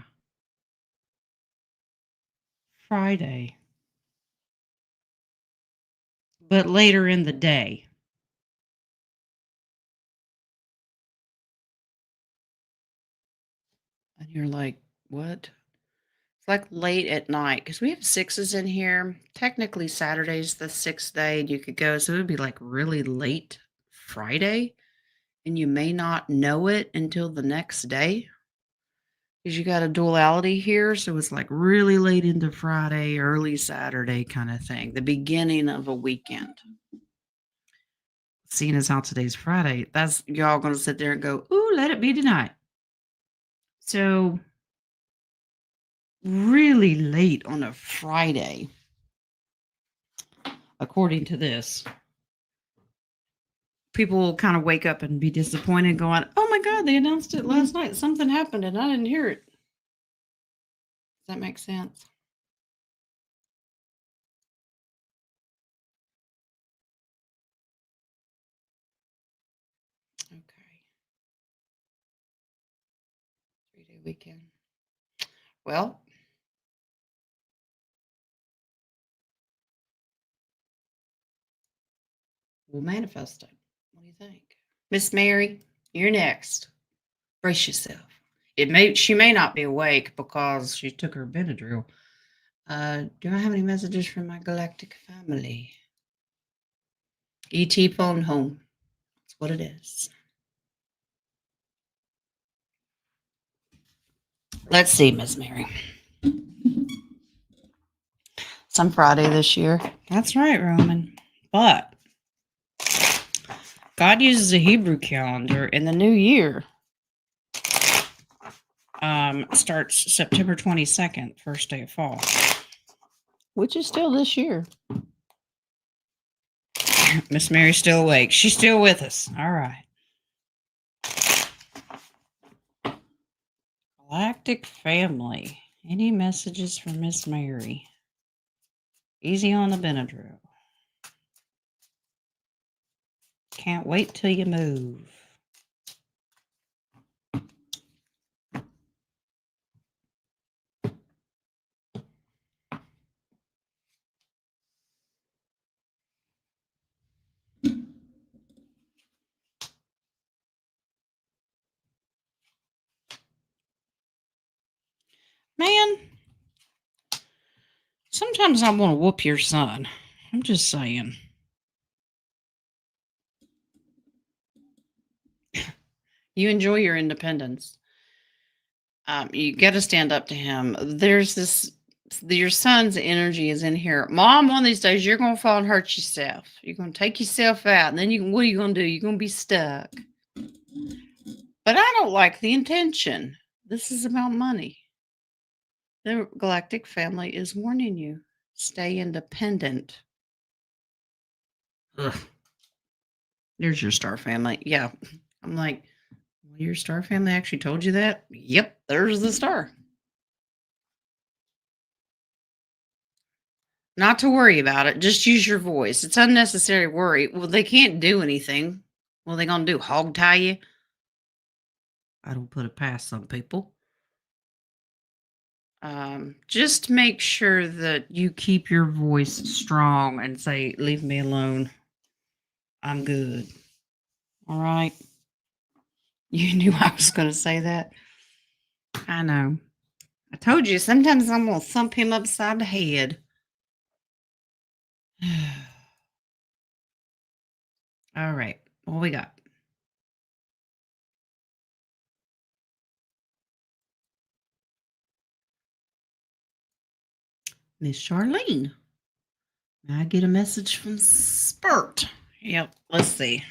A: Friday. But later in the day. And you're like, what? It's like late at night because we have sixes in here. Technically, Saturday's the sixth day and you could go. So it would be like really late Friday. And you may not know it until the next day because you got a duality here. So it's like really late into Friday, early Saturday kind of thing, the beginning of a weekend. Seeing as how today's Friday, that's y'all going to sit there and go, ooh, let it be tonight. So really late on a Friday, according to this. People will kind of wake up and be disappointed, going, oh my God, they announced it last night. Something happened and I didn't hear it. Does that make sense? Okay. 3-day weekend. Well, we'll manifest it. What do you think? Miss Mary, you're next. Brace yourself. She may not be awake because she took her Benadryl. Do I have any messages from my galactic family? ET phone home. That's what it is. Let's see, Miss Mary. Some Friday this year. That's right, Roman. But God uses a Hebrew calendar, and the new year starts September 22nd, first day of fall, which is still this year. Miss Mary's still awake. She's still with us. All right. Galactic family. Any messages from Miss Mary? Easy on the Benadryl. Can't wait till you move. Man, sometimes I want to whoop your son. I'm just saying. You enjoy your independence. You got to stand up to him. There's this, your son's energy is in here. Mom, one of these days you're going to fall and hurt yourself. You're going to take yourself out. And then what are you going to do? You're going to be stuck. But I don't like the intention. This is about money. The galactic family is warning you. Stay independent. Ugh. There's your star family. Yeah. I'm like, well, your star family actually told you that? Yep, there's the star. Not to worry about it. Just use your voice. It's unnecessary worry. Well, they can't do anything. What are they going to do? Hog tie you? I don't put it past some people. Just make sure that you keep your voice strong and say, "Leave me alone. I'm good." All right. You knew I was going to say that. I know. I told you sometimes I'm going to thump him upside the head. All right. What we got? Miss Charlene. I get a message from Spurt. Yep. Let's see.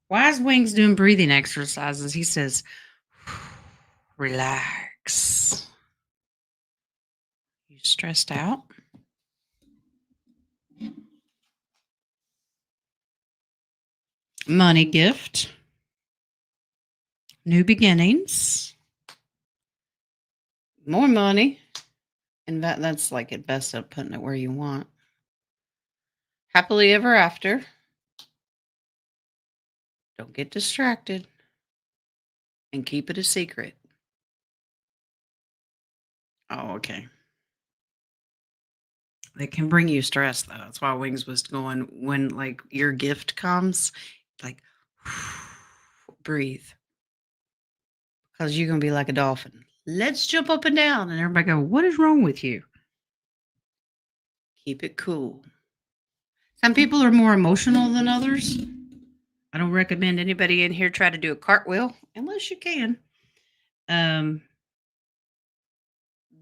A: Wise Wings doing breathing exercises. He says, relax. You stressed out? Money gift. New beginnings. More money. And that's like it best at putting it where you want. Happily ever after. Don't get distracted. And keep it a secret. Oh, okay. It can bring you stress, though. That's why Wings was going when, like, your gift comes, like, breathe. Because you're going to be like a dolphin. Let's jump up and down. And everybody go, what is wrong with you? Keep it cool. Some people are more emotional than others. I don't recommend anybody in here try to do a cartwheel unless you can.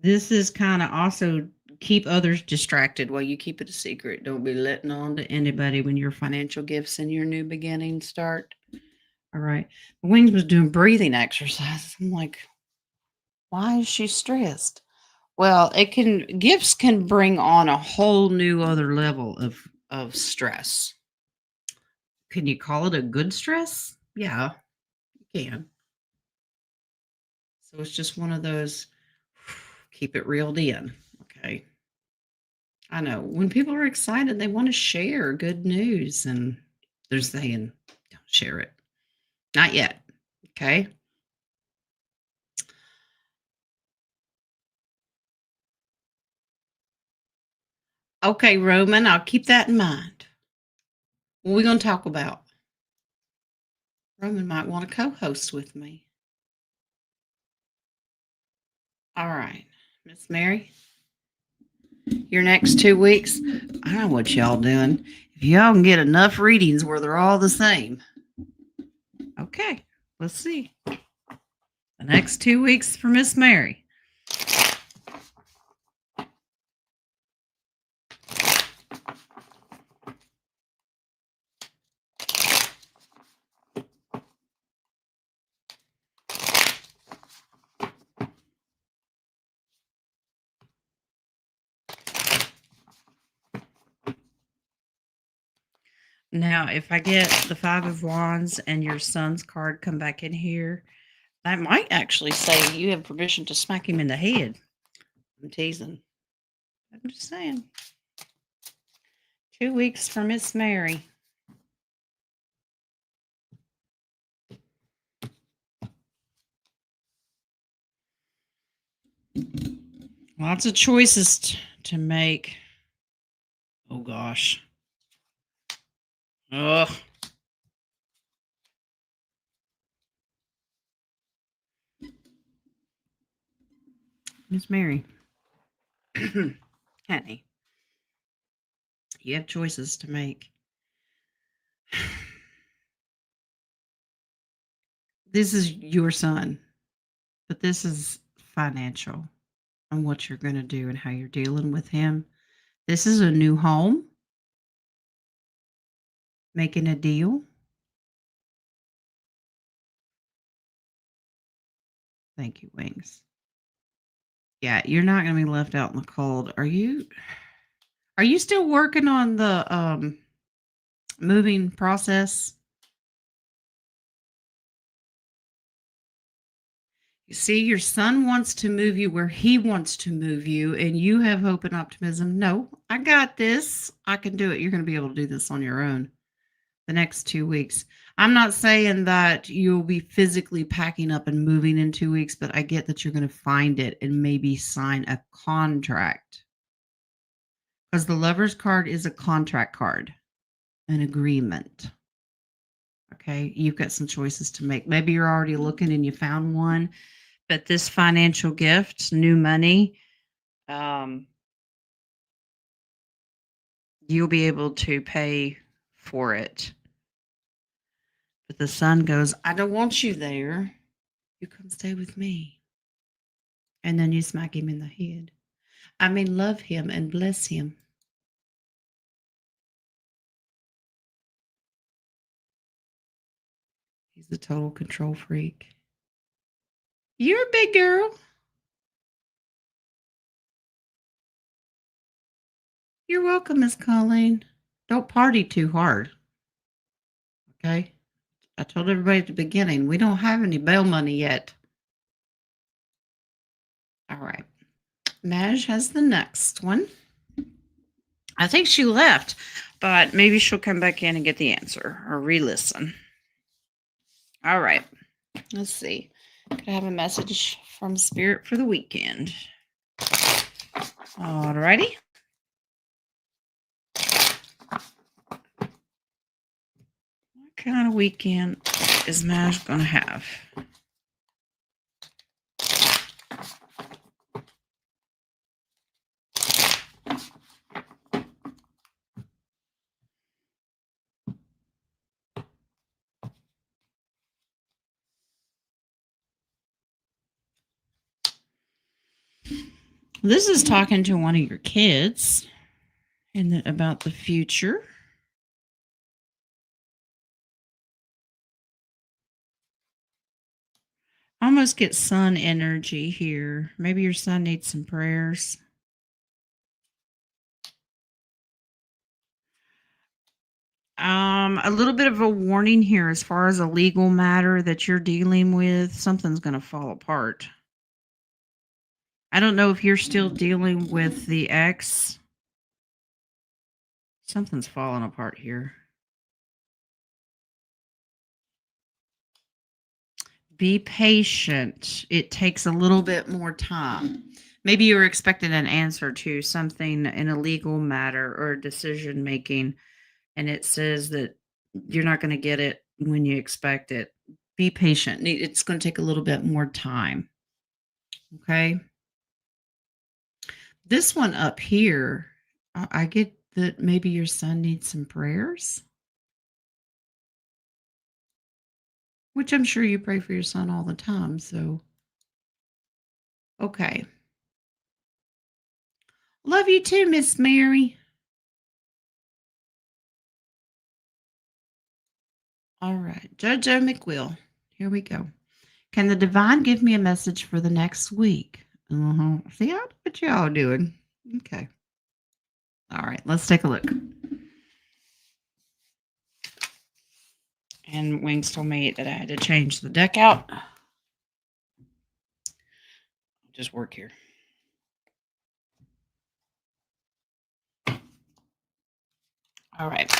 A: This is kind of also keep others distracted while you keep it a secret. Don't be letting on to anybody when your financial gifts and your new beginning start. All right. Wings was doing breathing exercises. I'm like, why is she stressed? Well, gifts can bring on a whole new other level of stress. Can you call it a good stress? Yeah, you can. So it's just one of those keep it reeled in. Okay. I know when people are excited, they want to share good news, and they're saying, don't share it. Not yet. Okay. Okay, Roman, I'll keep that in mind. What are we going to talk about? Roman might want to co host with me. All right. Miss Mary, your next 2 weeks, I know what y'all doing. If y'all can get enough readings where they're all the same. Okay, let's see. The next 2 weeks for Miss Mary. Now, if I get the Five of Wands and your son's card come back in here, that might actually say you have permission to smack him in the head. I'm teasing. I'm just saying. 2 weeks for Miss Mary. Lots of choices to make. Oh, gosh. Ugh. Miss Mary. Honey. You have choices to make. This is your son, but this is financial and what you're going to do and how you're dealing with him. This is a new home, making a deal. Thank you, Wings. Yeah, you're not going to be left out in the cold. Are you still working on the moving process? You see, your son wants to move you where he wants to move you, and you have hope and optimism. No, I got this. I can do it. You're going to be able to do this on your own the next 2 weeks. I'm not saying that you'll be physically packing up and moving in 2 weeks, but I get that you're going to find it and maybe sign a contract. Because the Lover's card is a contract card, an agreement. Okay, you've got some choices to make. Maybe you're already looking and you found one, but this financial gift, new money, um, you'll be able to pay for it. But the son goes, I don't want you there. You come stay with me. And then you smack him in the head. I mean, love him and bless him. He's a total control freak. You're a big girl. You're welcome, Miss Colleen. Don't party too hard. Okay? I told everybody at the beginning, we don't have any bail money yet. All right. Madge has the next one. I think she left, but maybe she'll come back in and get the answer or re-listen. All right. Let's see. Could I have a message from Spirit for the weekend? All righty. What kind of weekend is Madge going to have? This is talking to one of your kids and about the future. I almost get sun energy here. Maybe your son needs some prayers. A little bit of a warning here as far as a legal matter that you're dealing with. Something's going to fall apart. I don't know if you're still dealing with the ex. Something's falling apart here. Be patient. It takes a little bit more time. Maybe you were expecting an answer to something in a legal matter or decision making, and it says that you're not going to get it when you expect it. Be patient. It's going to take a little bit more time. Okay. This one up here, I get that maybe your son needs some prayers, which I'm sure you pray for your son all the time. So, okay. Love you too, Miss Mary. All right. Jojo McWill. Here we go. Can the divine give me a message for the next week? See, I know what y'all doing. Okay. All right. Let's take a look. And Wings told me that I had to change the deck out. Just work here. All right.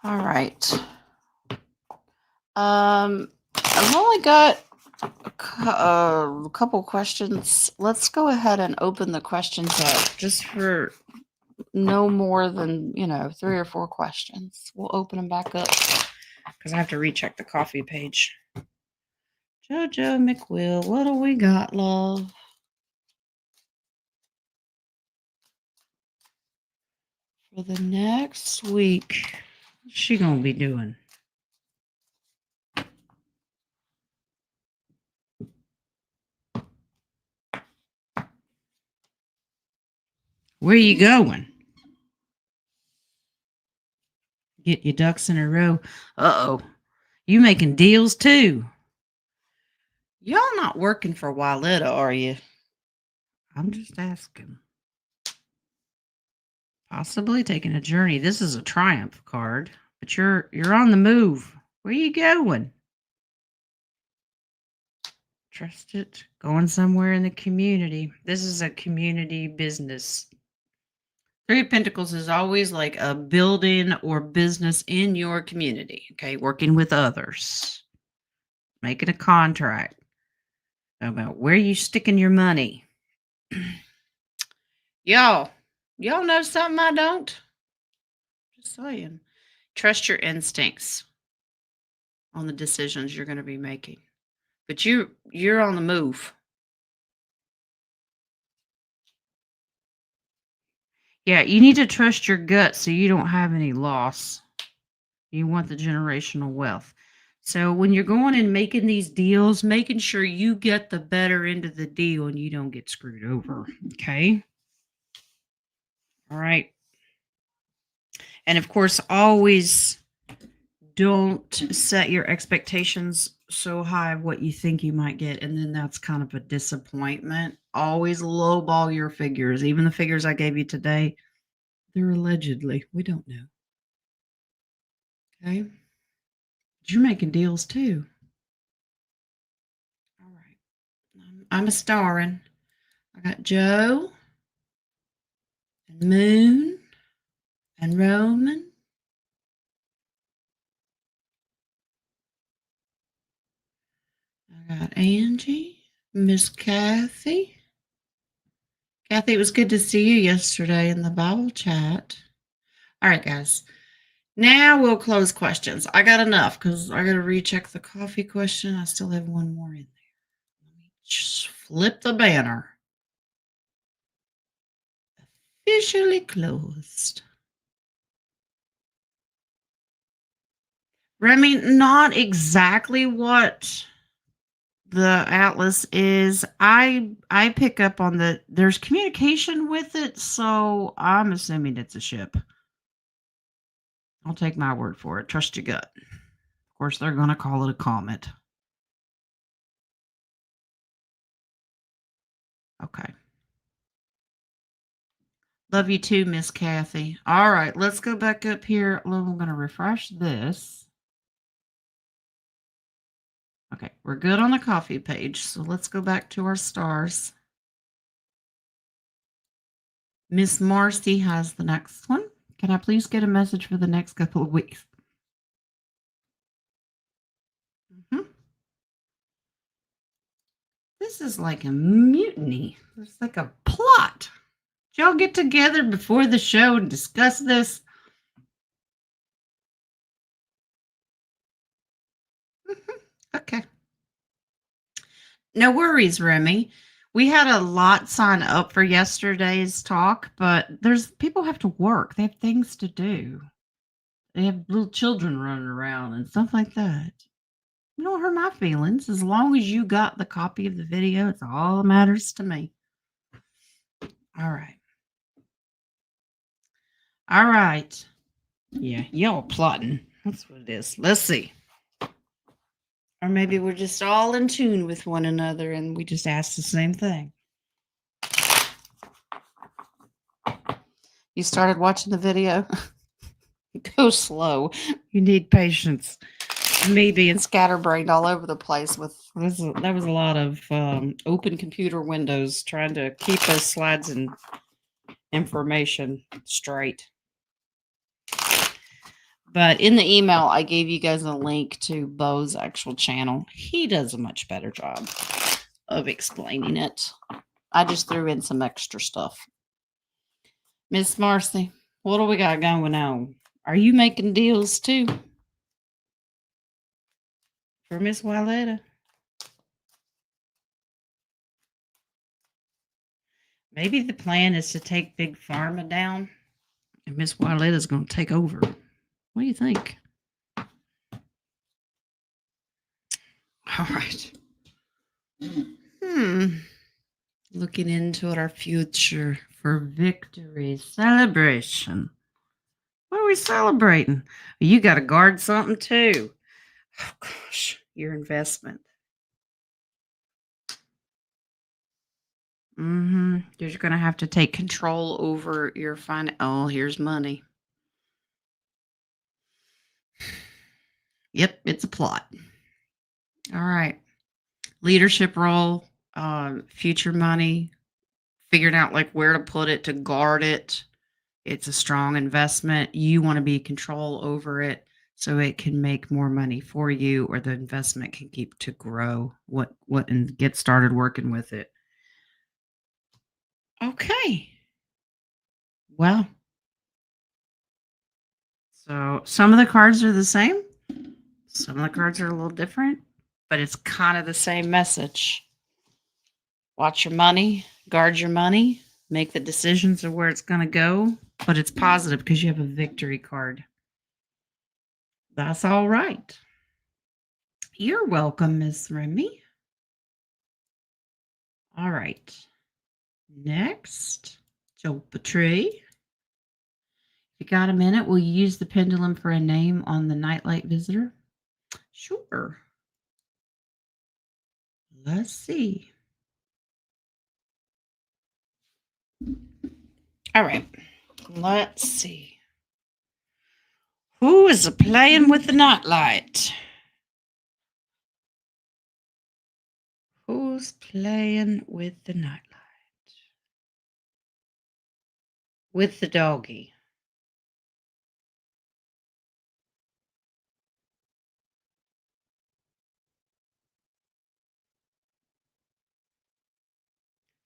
A: All right. I've only got a couple questions. Let's go ahead and open the questions up just for no more than, 3 or 4 questions. We'll open them back up because I have to recheck the coffee page. Jojo McWill, what do we got, love? For the next week, what's she going to be doing? Where you going? Get your ducks in a row. Uh-oh. You making deals too? Y'all not working for Wyletta, are you? I'm just asking. Possibly taking a journey. This is a triumph card. But you're on the move. Where you going? Trust it. Going somewhere in the community. This is a community business. Three of Pentacles is always like a building or business in your community. Okay, working with others, making a contract about where you sticking your money. y'all know something I don't. Just saying. Trust your instincts on the decisions you're going to be making. But you're on the move. Yeah, you need to trust your gut so you don't have any loss. You want the generational wealth. So when you're going and making these deals, making sure you get the better end of the deal and you don't get screwed over. Okay. All right. And of course, always don't set your expectations so high of what you think you might get. And then that's kind of a disappointment. Always lowball your figures. Even the figures I gave you today, they're allegedly. We don't know. Okay. You're making deals too. All right. I'm a starring. I got Joe and Moon and Roman. I got Angie, Miss Kathy. Kathy, it was good to see you yesterday in the Bible chat. All right, guys. Now we'll close questions. I got enough because I got to recheck the coffee question. I still have one more in there. Let me just flip the banner. Officially closed. Remy, not exactly what the atlas is. I pick up on there's communication with it, so I'm assuming it's a ship. I'll take my word for it. Trust your gut. Of course, they're going to call it a comet. Okay. Love you too, Miss Kathy. All right, let's go back up here. I'm going to refresh this. Okay, we're good on the coffee page, so let's go back to our stars. Miss Marcy has the next one. Can I please get a message for the next couple of weeks? Mm-hmm. This is like a mutiny. It's like a plot. Did y'all get together before the show and discuss this? Okay. No worries, Remy. We had a lot sign up for yesterday's talk, but there's people have to work. They have things to do. They have little children running around and stuff like that. You don't hurt my feelings. As long as you got the copy of the video, it's all that matters to me. All right. All right. Yeah, y'all plotting. That's what it is. Let's see. Or maybe we're just all in tune with one another and we just ask the same thing. You started watching the video? Go slow. You need patience. Me being scatterbrained all over the place with that was a lot of open computer windows trying to keep those slides and information straight. But in the email, I gave you guys a link to Bo's actual channel. He does a much better job of explaining it. I just threw in some extra stuff. Miss Marcy, what do we got going on? Are you making deals too? For Miss Wyletta? Maybe the plan is to take Big Pharma down and Miss Wyletta's going to take over. What do you think? All right. Looking into our future for victory celebration. What are we celebrating? You got to guard something too. Oh gosh, your investment. You're going to have to take control over your Oh, here's money. Yep, it's a plot. All right. Leadership role, future money, figuring out like where to put it to guard it. It's a strong investment. You want to be in control over it so it can make more money for you, or the investment can keep to grow what and get started working with it. Okay. Well, so some of the cards are the same. Some of the cards are a little different, but it's kind of the same message. Watch your money, guard your money, make the decisions of where it's going to go, but it's positive because you have a victory card. That's all right. You're welcome, Miss Remy. All right. Next, Joe Petrie. If you got a minute, will you use the pendulum for a name on the nightlight visitor? Sure. Let's see. All right. Let's see. Who is playing with the nightlight? Who's playing with the nightlight? With the doggy.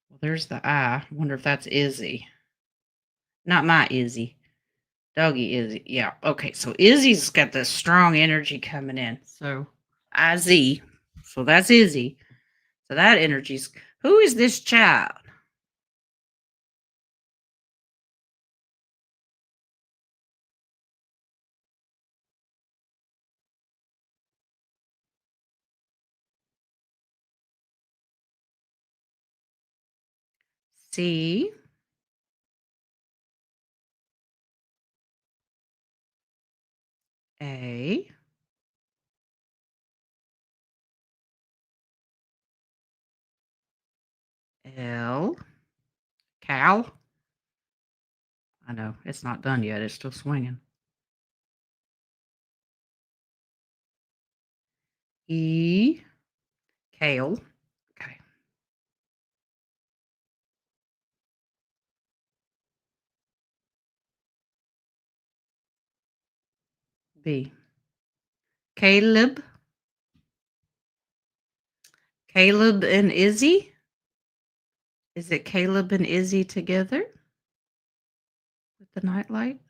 A: Well, there's the eye. I wonder if that's Izzy. Not my Izzy. Doggy Izzy. Yeah. Okay. So Izzy's got this strong energy coming in. So IZ. So that's Izzy. So that energy's. Who is this child? C A L. Cal. I know it's not done yet. It's still swinging. E. Kale. Okay. B. Caleb. Caleb and Izzy. Is it Caleb and Izzy together with the nightlight?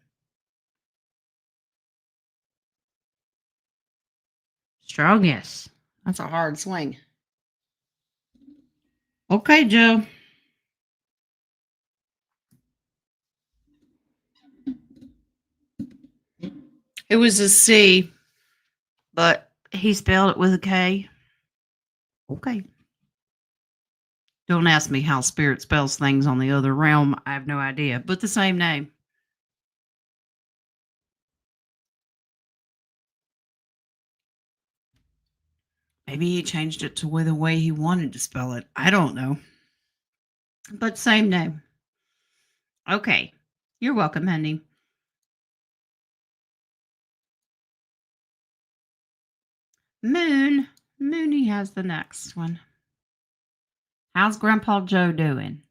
A: Strong, yes. That's a hard swing. Okay, Joe. It was a C, but he spelled it with a K. Okay. Don't ask me how spirit spells things on the other realm. I have no idea, but the same name. Maybe he changed it to the way he wanted to spell it. I don't know. But same name. Okay. You're welcome, honey. Moon. Mooney has the next one. How's Grandpa Joe doing?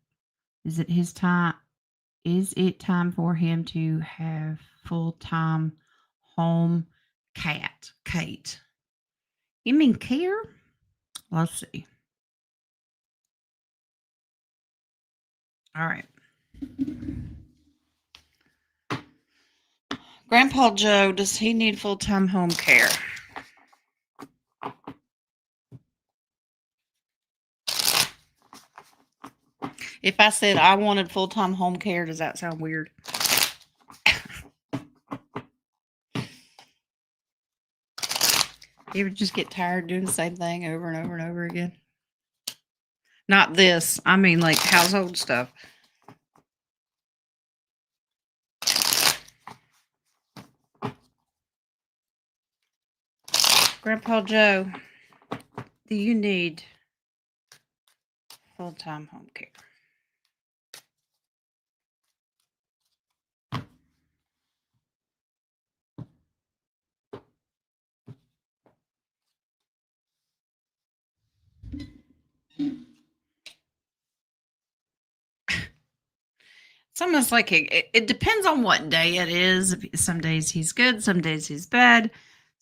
A: Is it his time? Is it time for him to have full-time home cat? Kate. You mean care? Let's see. All right. Grandpa Joe, does he need full-time home care? If I said I wanted full-time home care, does that sound weird? You ever just get tired doing the same thing over and over and over again? Not this. I mean like household stuff. Grandpa Joe, do you need full-time home care? It's almost like it depends on what day it is. Some days he's good, some days he's bad.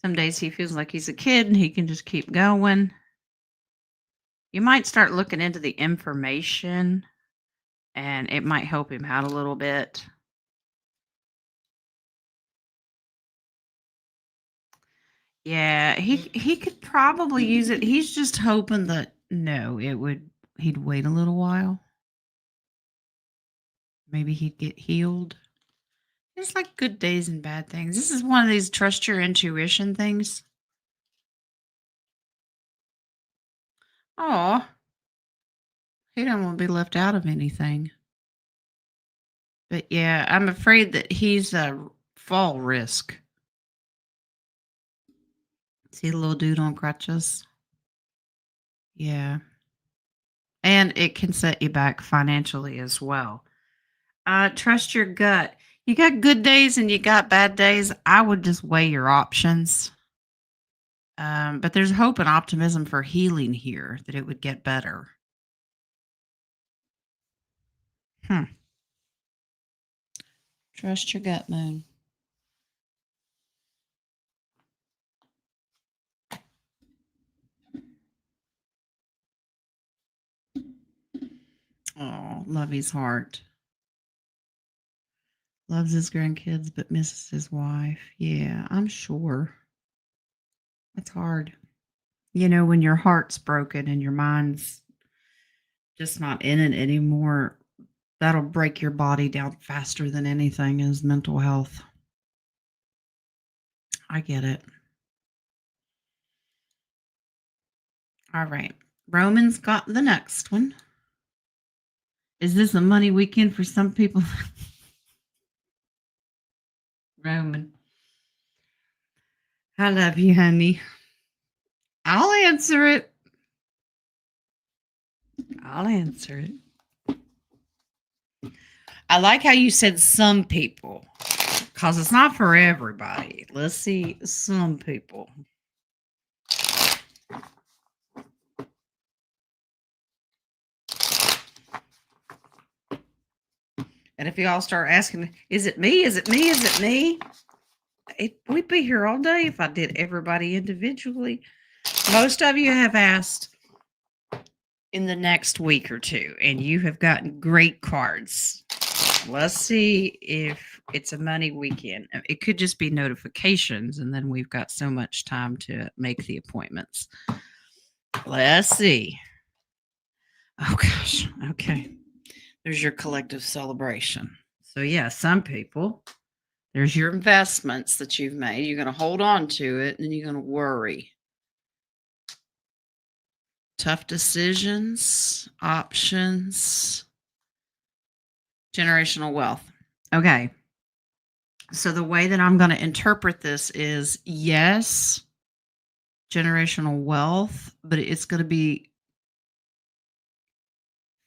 A: Some days he feels like he's a kid and he can just keep going. You might start looking into the information and it might help him out a little bit. Yeah, he could probably use it. He's just hoping that no, he'd wait a little while. Maybe he'd get healed. It's like good days and bad things. This is one of these trust your intuition things. Oh, he don't want to be left out of anything. But yeah, I'm afraid that he's a fall risk. See the little dude on crutches? Yeah. And it can set you back financially as well. Trust your gut. You got good days and you got bad days. I would just weigh your options. But there's hope and optimism for healing here that it would get better. Hmm. Trust your gut, Moon. Oh, love his heart. Loves his grandkids, but misses his wife. Yeah, I'm sure. That's hard. You know, when your heart's broken and your mind's just not in it anymore, that'll break your body down faster than anything is mental health. I get it. All right. Roman's got the next one. Is this a money weekend for some people? Roman. I love you, honey. I'll answer it. I'll answer it. I like how you said some people, because it's not for everybody. Let's see, some people. And if y'all start asking, is it me? Is it me? Is it me? We'd be here all day if I did everybody individually. Most of you have asked in the next week or two, and you have gotten great cards. Let's see if it's a money weekend. It could just be notifications, and then we've got so much time to make the appointments. Let's see. Oh, gosh. Okay. There's your collective celebration. So, yeah, some people, there's your investments that you've made. You're going to hold on to it, and then you're going to worry. Tough decisions, options, generational wealth. Okay. So the way that I'm going to interpret this is yes, generational wealth, but it's going to be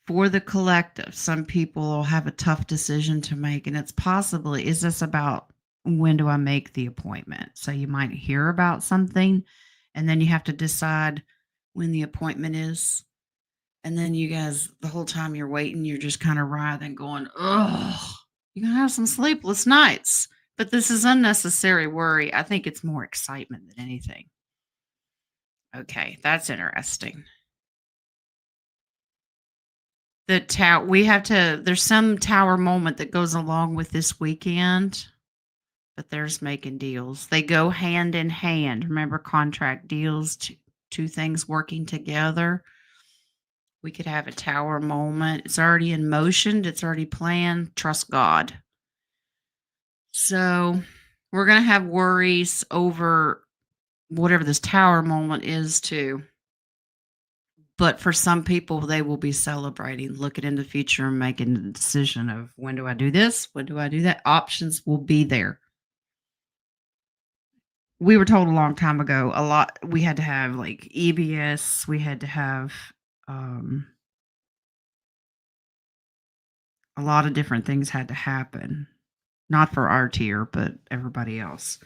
A: for the collective. Some people will have a tough decision to make, and it's possibly, is this about when do I make the appointment? So you might hear about something, and then you have to decide when the appointment is. And then you guys, the whole time you're waiting, you're just kind of writhing, going, oh, you're going to have some sleepless nights. But this is unnecessary worry. I think it's more excitement than anything. Okay, that's interesting. The tower, we have to, there's some tower moment that goes along with this weekend, but there's making deals. They go hand in hand. Remember, contract deals, two things working together. We could have a tower moment. It's already in motion. It's already planned. Trust God. So we're going to have worries over whatever this tower moment is too. But for some people, they will be celebrating, looking in the future and making the decision of when do I do this? When do I do that? Options will be there. We were told a long time ago, we had to have like EBS, we had to have a lot of different things had to happen. Not for our tier, but everybody else.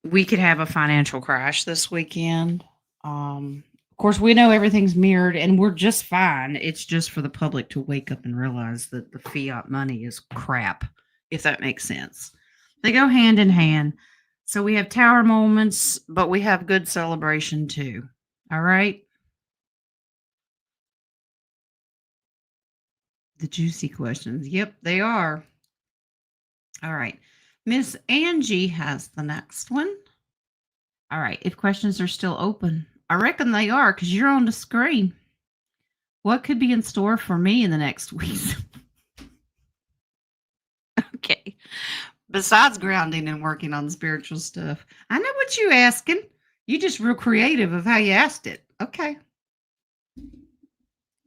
A: We could have a financial crash this weekend. Of course, we know everything's mirrored and we're just fine. It's just for the public to wake up and realize that the fiat money is crap, if that makes sense. They go hand in hand. So we have tower moments, but we have good celebration too. All right. The juicy questions. Yep, they are. All right. Miss Angie has the next one. All right. If questions are still open, I reckon they are because you're on the screen. What could be in store for me in the next weeks? Okay. Besides grounding and working on spiritual stuff, I know what you asking. You just real creative of how you asked it. Okay.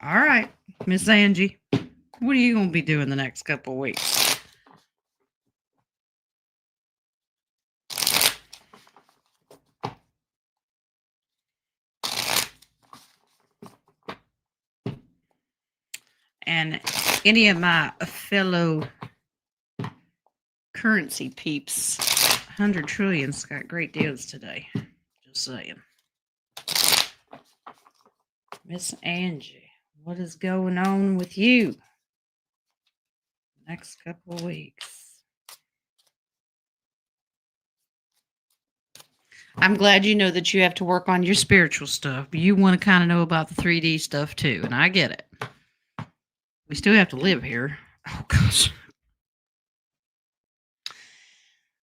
A: All right, Miss Angie, what are you going to be doing the next couple of weeks? And any of my fellow currency peeps, 100 Trillions got great deals today. Just saying. Miss Angie, what is going on with you next couple of weeks? I'm glad you know that you have to work on your spiritual stuff, but you want to kind of know about the 3D stuff too, and I get it. We still have to live here. Oh, gosh.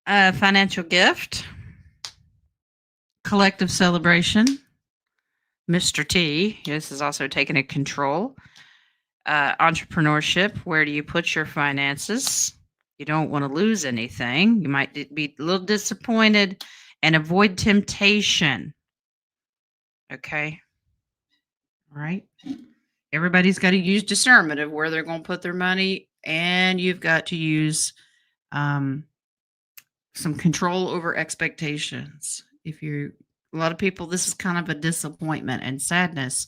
A: Financial gift, collective celebration, Mr. T. This is also taking a control. Entrepreneurship, where do you put your finances? You don't want to lose anything. You might be a little disappointed and avoid temptation. Okay. All right. Everybody's got to use discernment of where they're going to put their money, and you've got to use some control over expectations. If you're a lot of people, this is kind of a disappointment and sadness,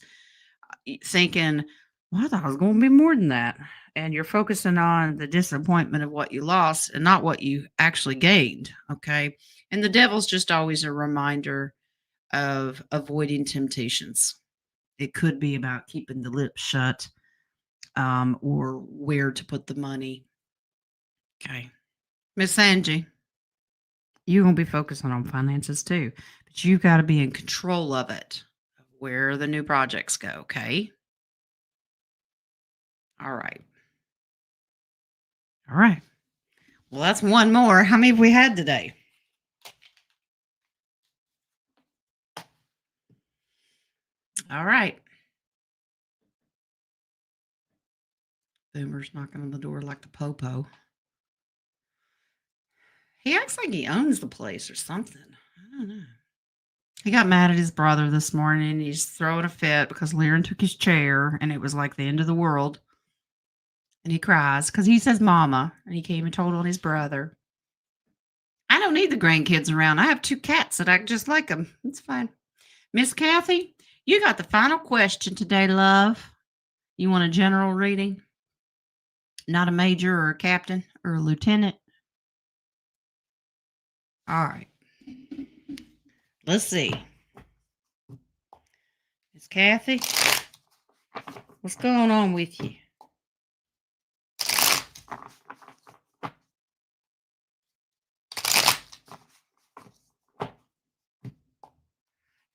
A: thinking, well, I thought it was going to be more than that. And you're focusing on the disappointment of what you lost and not what you actually gained. Okay. And the devil's just always a reminder of avoiding temptations. It could be about keeping the lips shut, or where to put the money. Okay. Miss Angie, you're going to be focusing on finances too, but you've got to be in control of it, where the new projects go. Okay. All right. All right. Well, that's one more. How many have we had today? All right. Boomer's knocking on the door like the popo. He acts like he owns the place or something. I don't know. He got mad at his brother this morning. He's throwing a fit because Lyran took his chair and it was like the end of the world. And he cries because he says mama, and he came and told on his brother. I don't need the grandkids around. I have 2 cats that act just like them. It's fine. Miss Kathy, you got the final question today, love. You want a general reading? Not a major or a captain or a lieutenant? All right. Let's see. Miss Kathy, what's going on with you?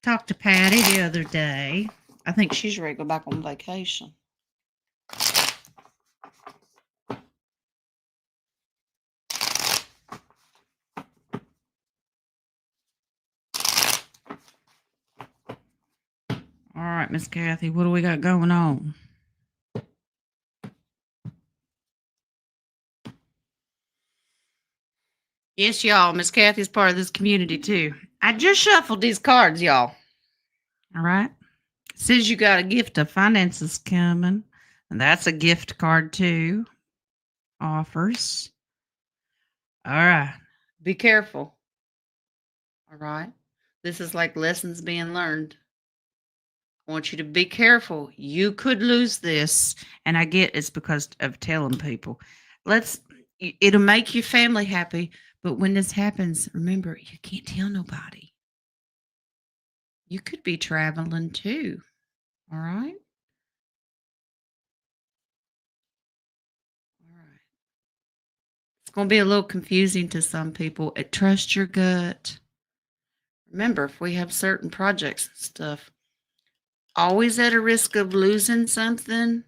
A: Talked to Patty the other day. I think she's ready to go back on vacation. All right, Miss Kathy, what do we got going on? Yes, y'all. Miss Kathy's part of this community too. I just shuffled these cards, y'all. All right. It says you got a gift of finances coming, and that's a gift card too. Offers. All right. Be careful. All right. This is like lessons being learned. I want you to be careful. You could lose this. And I get it's because of telling people. It'll make your family happy. But when this happens, remember, you can't tell nobody. You could be traveling too. All right. All right. It's going to be a little confusing to some people. Trust your gut. Remember, if we have certain projects and stuff, always at a risk of losing something,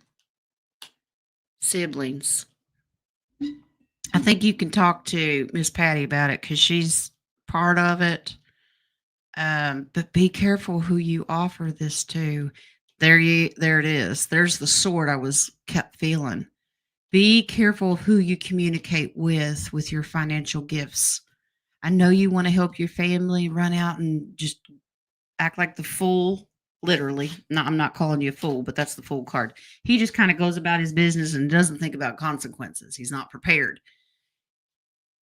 A: siblings. I think you can talk to Miss Patty about it because she's part of it. But be careful who you offer this to. There it is. There's the sword I was kept feeling. Be careful who you communicate with your financial gifts. I know you want to help your family run out and just act like the fool. Literally, no, I'm not calling you a fool, but that's the fool card. He just kind of goes about his business and doesn't think about consequences. He's not prepared.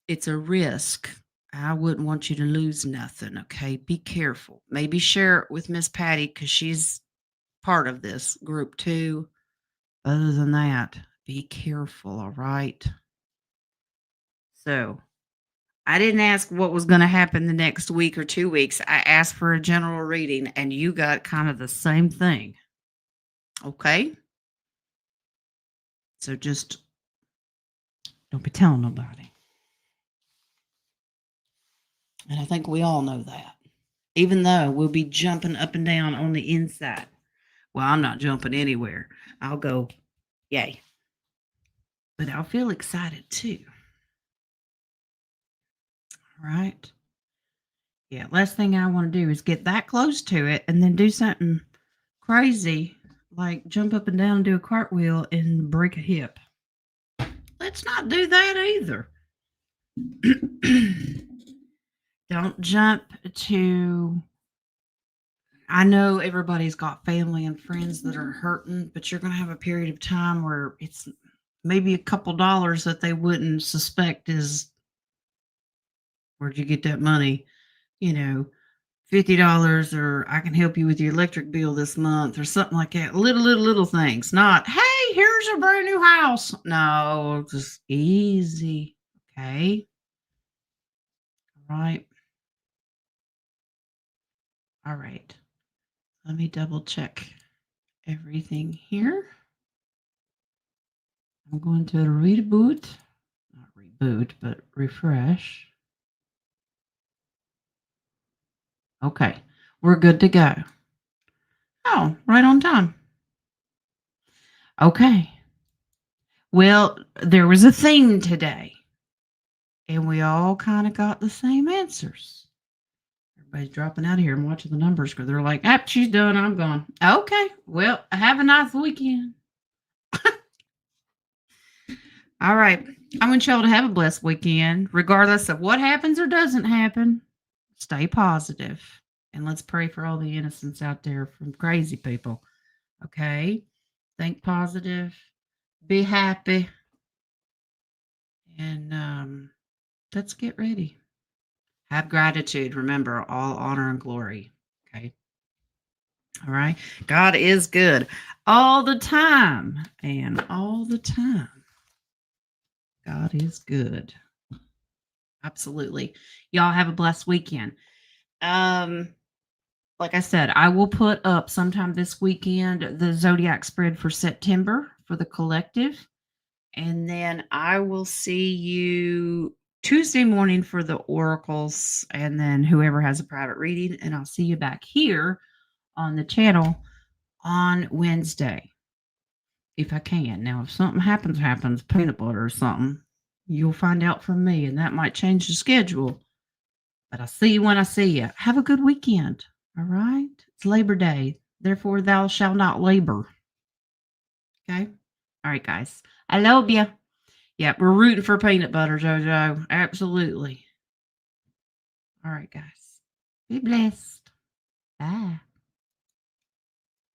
A: It's a risk. I wouldn't want you to lose nothing. Okay, be careful. Maybe share it with Miss Patty because she's part of this group too. Other than that, be careful. All right. So I didn't ask what was going to happen the next week or 2 weeks. I asked for a general reading, and you got kind of the same thing. Okay. So just don't be telling nobody. And I think we all know that. Even though we'll be jumping up and down on the inside. Well, I'm not jumping anywhere. I'll go, yay. But I'll feel excited too. All right. Yeah, last thing I want to do is get that close to it and then do something crazy, like jump up and down and do a cartwheel and break a hip. Let's not do that either. Don't jump to. I know everybody's got family and friends that are hurting, but you're going to have a period of time where it's maybe a couple dollars that they wouldn't suspect is where'd you get that money? You know, $50, or I can help you with your electric bill this month, or something like that. Little things. Not, hey, here's a brand new house. No, just easy. Okay. All right. All right. Let me double check everything here. I'm going to reboot, not reboot, but refresh. Okay, we're good to go. Oh, right on time. Okay. Well, there was a theme today, and we all kind of got the same answers. Everybody's dropping out of here and watching the numbers because they're like, ah, she's done, I'm gone. Okay, well, have a nice weekend. All right. I want y'all to have a blessed weekend, regardless of what happens or doesn't happen. Stay positive. And let's pray for all the innocents out there from crazy people. Okay? Think positive. Be happy. And let's get ready. Have gratitude. Remember, all honor and glory. Okay? All right? God is good all the time. And all the time. God is good. Absolutely. Y'all have a blessed weekend. Like I said, I will put up sometime this weekend the zodiac spread for September for the collective. And then I will see you Tuesday morning for the oracles, and then whoever has a private reading. And I'll see you back here on the channel on Wednesday if I can. Now, if something happens, peanut butter or something, you'll find out from me, and that might change the schedule. But I'll see you when I see you. Have a good weekend. All right? It's Labor Day. Therefore, thou shalt not labor. Okay? All right, guys. I love you. Yeah, we're rooting for peanut butter, JoJo. Absolutely. All right, guys. Be blessed. Bye.